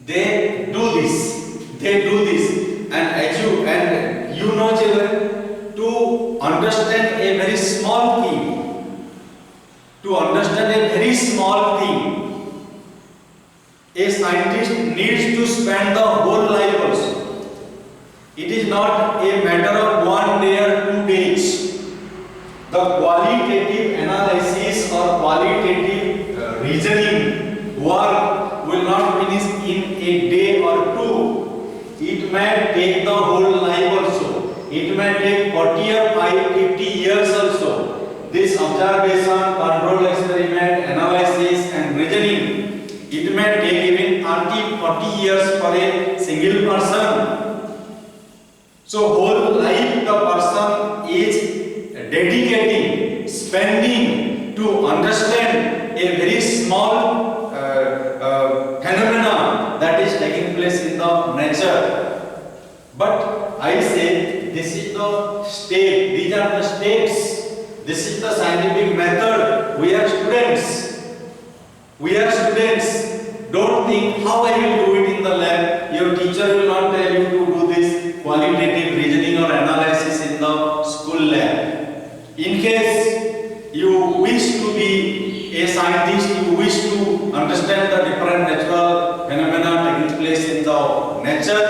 they do this, and as you know children, to understand a very small thing, a scientist needs to spend the whole life also. It is not a matter of 1 day or 2 days. The qualitative analysis or qualitative reasoning work will not finish in a day or 2. It may take the whole life also. It may take 40 or 50 years also. This observation, control experiment, analysis and reasoning, it may take even 30-40 years for a single person. So whole life the person is dedicating, spending to understand a very small phenomena that is taking place in the nature. But I say this is the step, these are the steps, this is the scientific method. We are students. Don't think how I will do it in the lab. Your teacher will not tell you to do this qualitative reasoning or analysis in the school lab. In case you wish to be a scientist, you wish to understand the different natural phenomena taking place in the nature,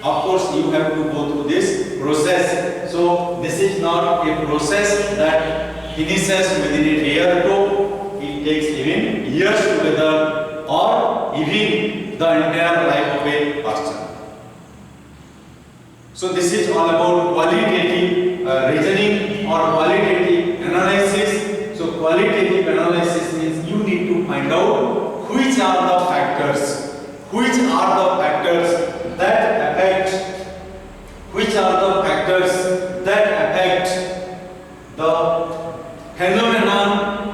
of course you have to go through this process. So this is not a process that finishes within a day or 2. It takes even years together, or even the entire life of a person. So this is all about qualitative reasoning or qualitative analysis. So qualitative analysis means you need to find out which are the factors that affect the phenomenon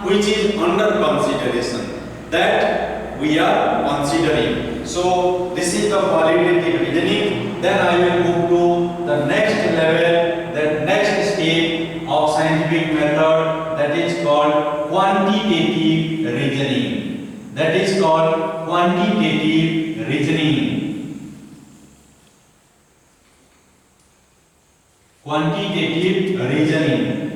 which is under consideration, that we are considering. So this is the qualitative reasoning. Then I will move to the next level, the next step of scientific method, that is called quantitative reasoning. Quantitative reasoning.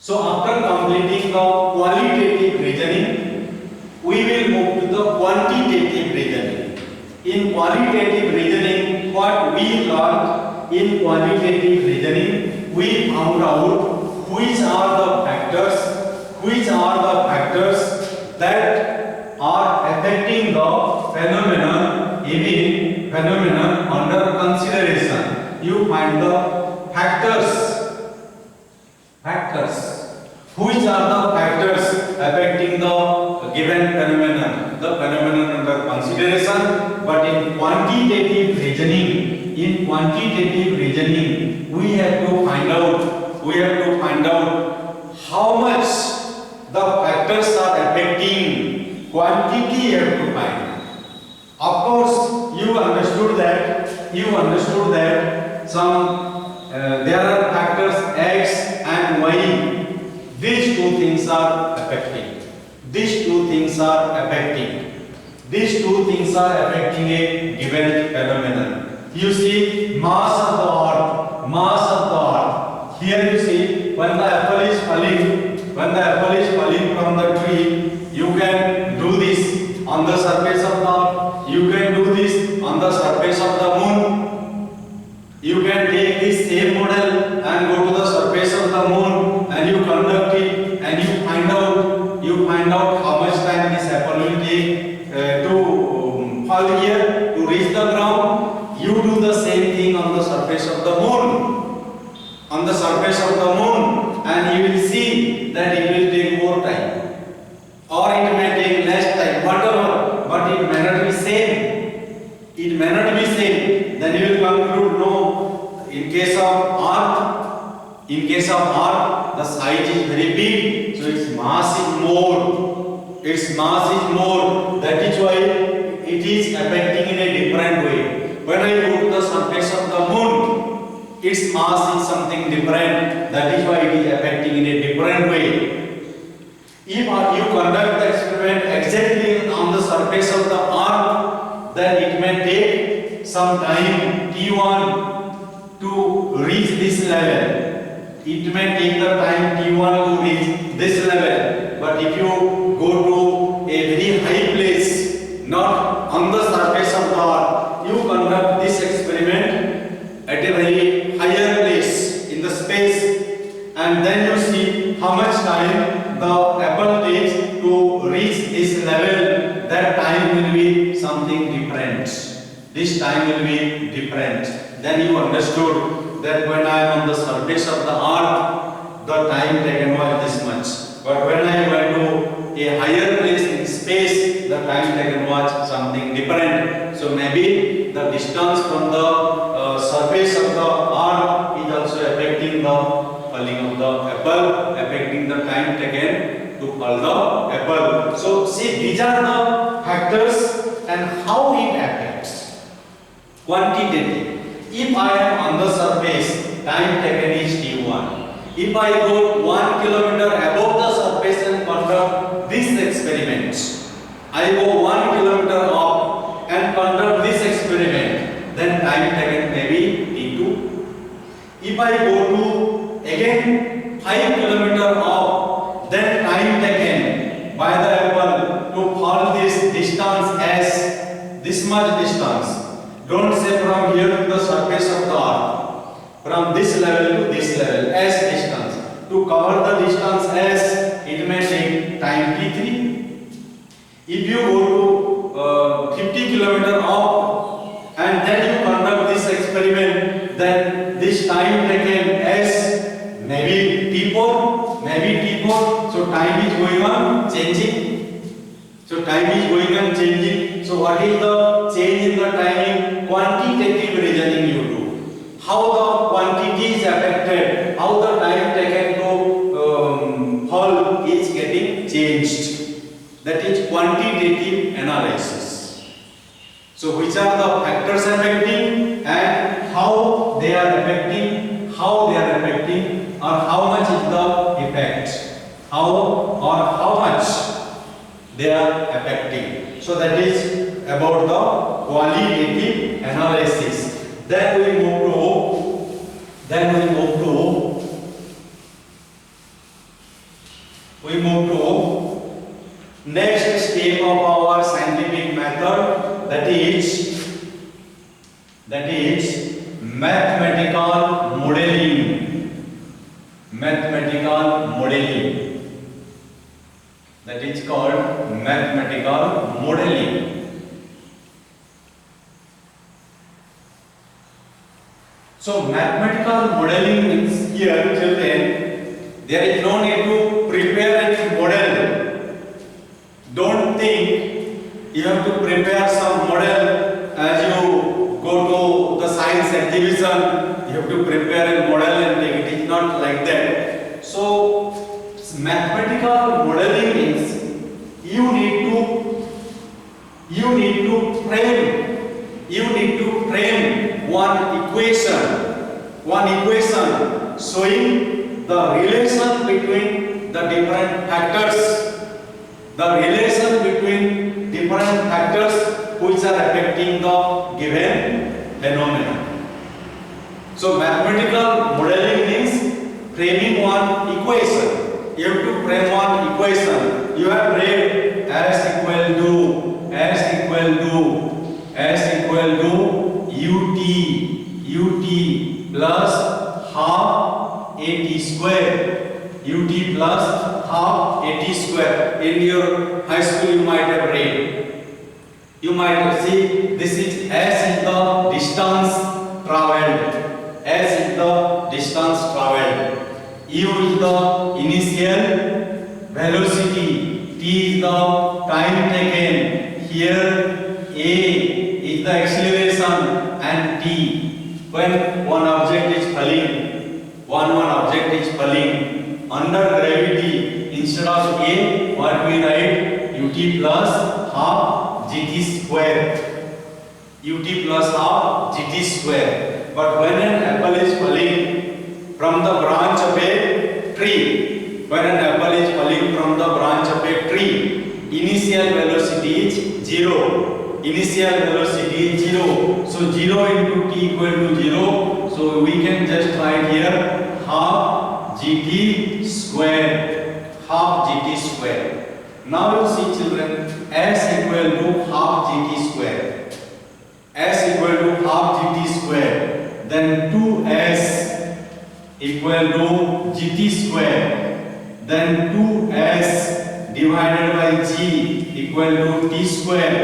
So after completing the qualitative reasoning, we will move to the quantitative reasoning. In qualitative reasoning, what we learned in qualitative reasoning, we found out which are the factors that are affecting the phenomenon, even phenomenon under consideration. You find the factors. Which are the factors affecting the given phenomenon? The phenomenon under consideration. But in quantitative reasoning, we have to find out how much the factors are affecting. Quantity you have to find. Of course, you understood that some there are factors X and Y. These two things are affecting. These two things are affecting a given phenomenon. You see mass of the earth. Here you see when the apple is falling from the tree, you can do this on the surface of the earth. You can do this on the surface of the moon. You can take this same model and go to the surface of the moon and you conduct it and you find out how much time this apple will take to fall here to reach the ground. You do the same thing on the surface of the moon. And you will see that it will take more time or it may take less time, whatever, but it may not be same. Then you will conclude, no, in case of earth the size is very big, so its mass is more. That is why it is affecting in a different way. When I go to the surface of the moon, its mass is something different. That is why it is affecting in a different way. If you conduct the experiment exactly on the surface of the earth, then it may take some time T1 to reach this level. It may take the time T1 to reach this level. But if you go to a very high place, not on the surface of the earth, you conduct this experiment at a very higher place in the space, and then you see how much time the apple takes to reach this level. That time will be something different. This time will be different. Then you understood that when I am on the surface of the earth, the time taken was this much. But when I went to a higher place in space, the time taken was something different. So maybe the distance from the surface of the earth is also affecting the falling of the apple, affecting the time taken to fall the apple. So see, these are the factors and how it affects. Quantitative. If I am on the surface, time taken is T1. If I go 1 kilometer above the surface and conduct this experiment, I go 1 kilometer up and conduct this experiment, then time taken may be T2. If I go to again 5 kilometer up, then time taken by the apple to fall this distance as this much distance. Don't say from here to the surface of the earth, from this level to this level as distance. To cover the distance as, it may take time T3. If you go to 50 kilometer up and then you conduct this experiment, then this time taken as maybe T4, so time is going on changing. So what is the change in the timing? Quantitative reasoning you do. How the quantity is affected, how the time taken to fall is getting changed. That is quantitative analysis. So which are the factors affecting and how they are affecting, or how much is the effect, how much they are affecting. So that is about the qualitative analysis. Then we move to we move to next step of our scientific method, that is mathematical modeling. Mathematical modeling. That is called mathematical modeling. So mathematical modeling means here, children, there is no need to prepare any model. Don't think you have to prepare some model as you go to the science exhibition. You have to prepare a model and take it. It is not like that. So mathematical modeling means you need to frame one equation showing the relation between the different factors which are affecting the given phenomenon. So mathematical modeling means framing one equation. You have to frame one equation. You have read S equal to ut plus half at square. In your high school you might have read. You might see this is S is the distance traveled. U is the initial velocity. T is the time taken. Here A is the acceleration and T. When one object is falling under gravity, instead of A, what we write? Ut plus half gt square. But when an apple is falling from the branch of a tree, initial velocity is 0. So 0 into t equal to 0. So we can just write here half gt square. Now you see, children, S equal to half gt square. Then 2s equal to gt square. Then 2s divided by g equal to t square.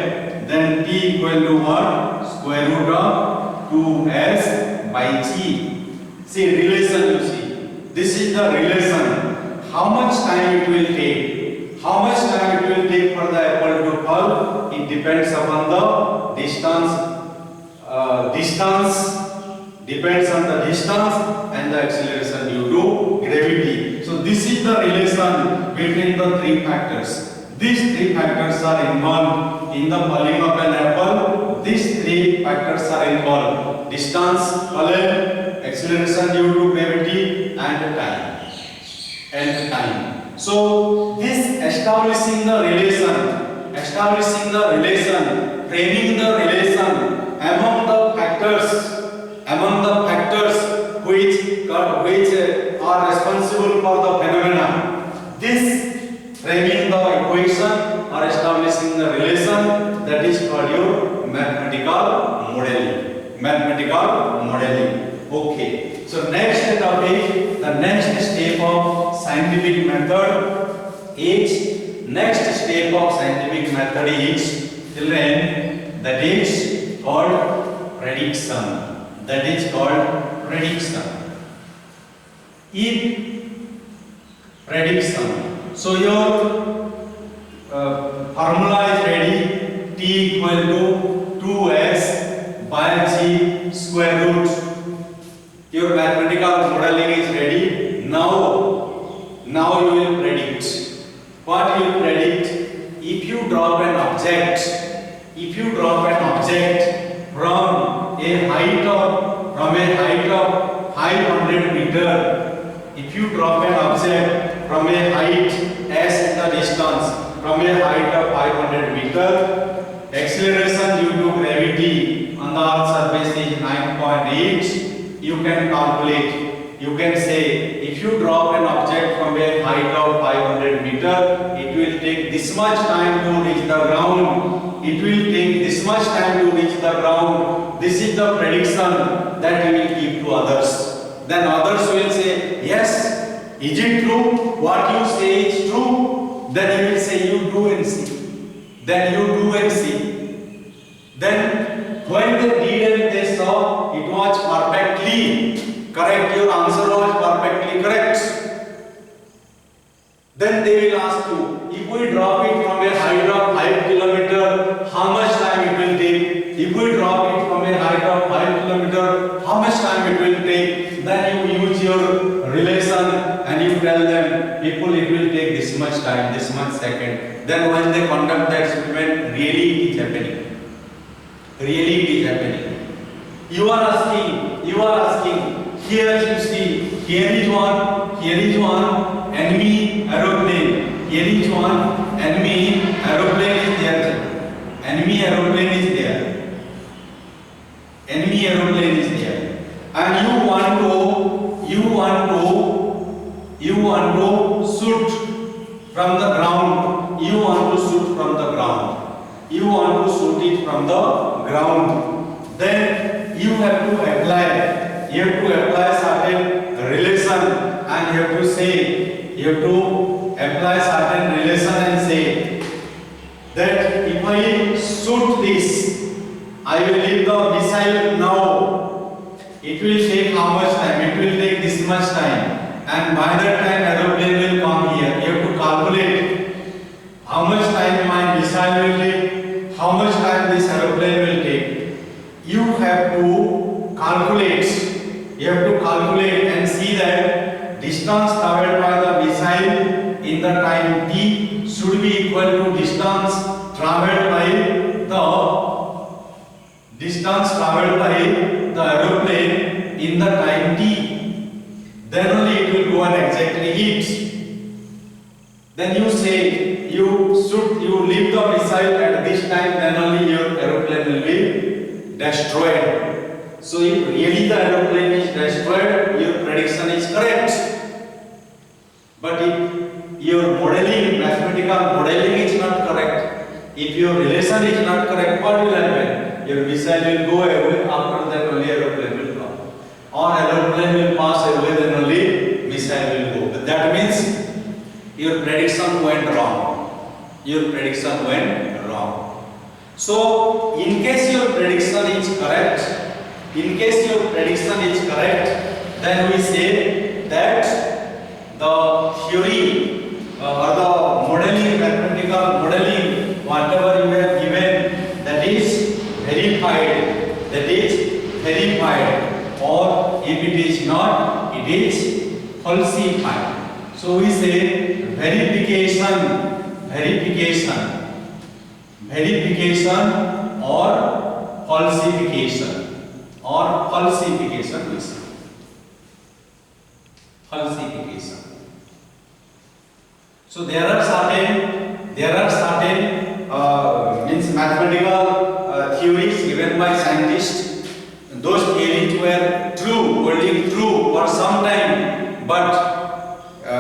Then t equal to what? Square root of 2s by g. See relation, you see. This is the relation. How much time it will take? For the apple to fall? It depends upon the distance. Depends on the distance and the acceleration due to gravity. So this is the relation between the three factors. These three factors are involved in the falling of an apple. These three factors are involved: distance, falling, acceleration due to gravity, and time. So this establishing the relation, framing the relation among the factors which are responsible for the phenomena. This framing the equation or establishing the relation, that is called your mathematical modeling. Okay. So next topic, the next step of scientific method is children, that is called prediction. Prediction. So your formula is ready. T equal to 2s by g square root. Your mathematical modeling is ready. Now you will predict. What you will predict? If you drop an object from a height of 500 meter, if you drop an object from a height s is the distance, from a height of 500 meter, acceleration due to gravity on the earth surface is 9.8. You can calculate you can say if you drop an object from a height of 500 meter, it will take this much time to reach the ground. It will take this much time to reach the ground. This is the prediction that you will give to others. Then others will say, yes, is it true? What you say is true. Then you will say, you do and see. Then you do and see. Then when they did and they saw, it was perfectly correct. Your answer was perfectly correct. Then they will ask you, if we drop it from a height of 5 kilometers, how much time it will take? If we drop it from a height of 5 kilometers, how much time it will take? Then you use your relation and you tell them, people, it will take this much time, this much second. Then when they conduct the experiment, really it is happening. Really it is happening. You are asking, here you see, here is one enemy aeroplane. Here is one enemy aeroplane is there. Enemy aeroplane is there. Enemy aeroplane is there. And you want to shoot from the ground. You want to shoot from the ground. You want to shoot it from the ground. Then you have to apply. You have to apply certain relation, and you have to say, you have to apply certain relation and say that if I shoot this, I will leave the missile now. It will take how much time? It will take this much time. And by that time aeroplane will come here. You have to calculate how much time my missile will take, how much time this aeroplane will take. You have to calculate. You have to calculate and see that distance traveled by the missile in the time t should be equal to distance traveled by the aeroplane in the time t. Then only it will go and exactly hit. Then you say you leave the missile at this time, then only your aeroplane will be destroyed. So if really the aeroplane is destroyed, your prediction is correct. But if your modeling, mathematical modeling is not correct, if your relation is not correct, what will happen? Your missile will go away, after that only aeroplane will come. Or aeroplane will pass away, then only missile will go. But that means your prediction went wrong. Your prediction went wrong. So in case your prediction is correct, then we say that the theory or the modeling, mathematical modeling, whatever you have given, that is verified, or if it is not, it is falsified. So we say verification or falsification. We say falsification. So there are certain means mathematical theories given by scientists. Those theories were true, holding true for some time, but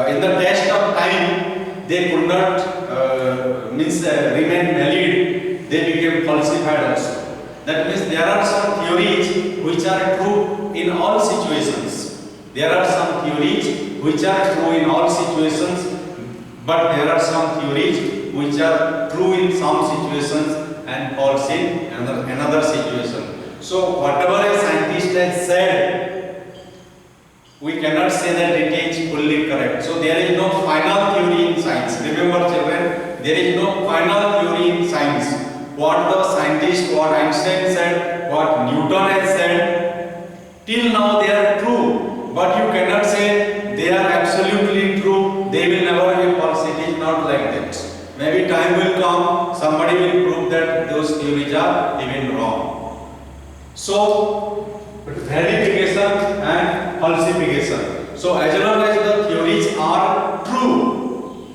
in the test of time they could not remain valid. They became falsified also. That means there are some theories which are true in all situations. There are some theories which are true in all situations, but there are some theories which are true in some situations and false in another situation. So whatever a scientist has said, we cannot say that it is fully correct. So there is no final theory in science. Remember children, there is no final theory in science. What the scientist, what Einstein said, what Newton has said, till now they are true, but you cannot say they are absolutely true, they will never be false. It is not like that. Maybe time will come, somebody will prove that those theories are even wrong. So, verification and falsification. So, as long as the theories are true,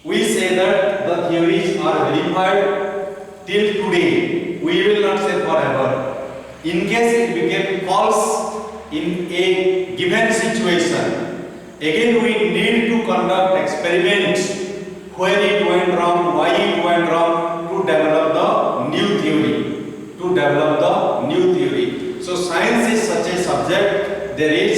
we say that the theories are verified till today. We will not say forever. In case it became false in a given situation, again we need to conduct experiments where it went wrong, why it went wrong, to develop the new theory. So science is such a subject, there is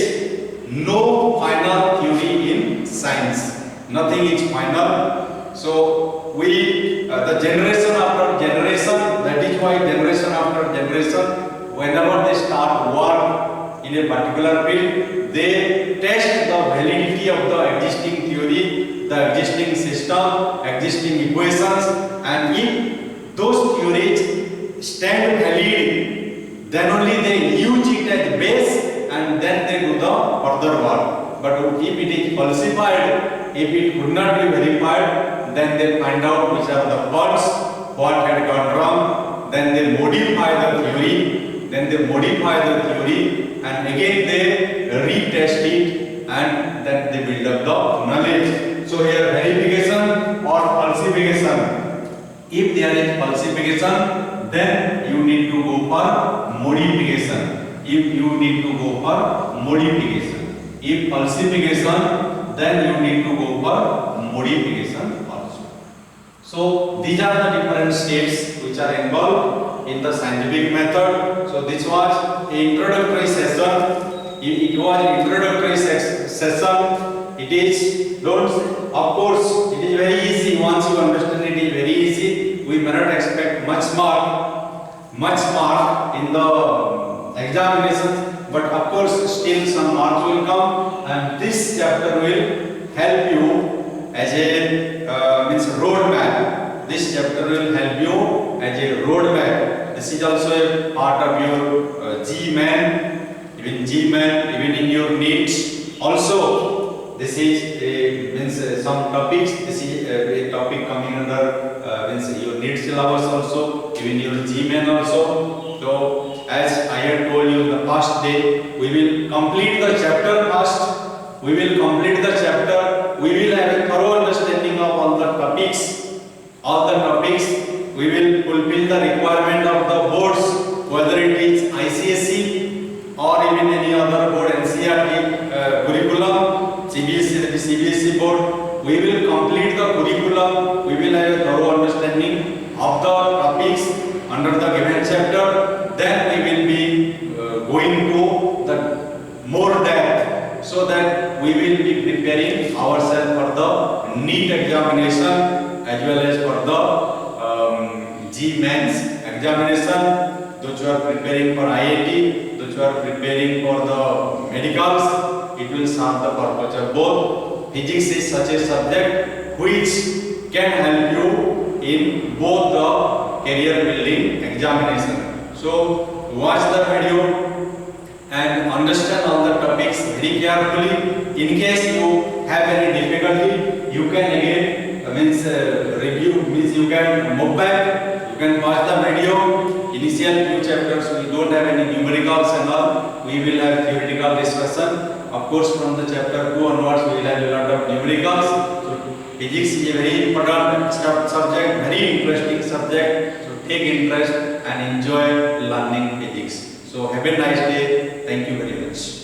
no final theory in science. Nothing is final. So we, the generation after generation, that is why generation after generation, whenever they start work in a particular field, they test the validity of the existing theory, the existing system, existing equations, and if those theories stand valid, then only they use it as base and then they do the further work. But if it is falsified, if it could not be verified, then they find out which are the faults, what had gone wrong, then they modify the theory, and again they retest it, and then they build up the knowledge. So here verification or falsification. If there is falsification, then you need to go for modification. If falsification, then you need to go for modification also. So these are the different steps which are involved in the scientific method. So this was an introductory session. It was an introductory session. It is, of course, it is very easy. Once you understand it is very easy. We may not expect much mark in the examination, but of course still some marks will come, and this chapter will help you as a roadmap. This chapter will help you as a roadmap. This is also a part of your GMAN, even in your needs. Also, this is some topics. This is a topic coming under your needs syllabus also, even your GMAN also. So, as I had told you the first day, we will complete the chapter first. We will have a thorough understanding of all the topics. We will fulfill the requirement of the boards, whether it is ICSE or even any other board, NCERT curriculum, CBSE board. We will complete the curriculum. We will have a thorough understanding of the topics under the given chapter. Then we will be going to the more depth, so that we will be preparing ourselves for the NEET examination as well as for the GMANS examination. Those who are preparing for IIT, those who are preparing for the medicals, it will serve the purpose of both. Physics is such a subject which can help you in both the career building examination. So watch the video and understand all the topics very carefully. In case you have any difficulty, you can again review, you can move back, you can watch the video. Initial few chapters we don't have any numericals and all. We will have theoretical discussion. Of course, from the chapter 2 onwards, we will have a lot of numericals. So physics is a very important subject, very interesting subject. So take interest and enjoy learning physics. So have a nice day. Thank you very much.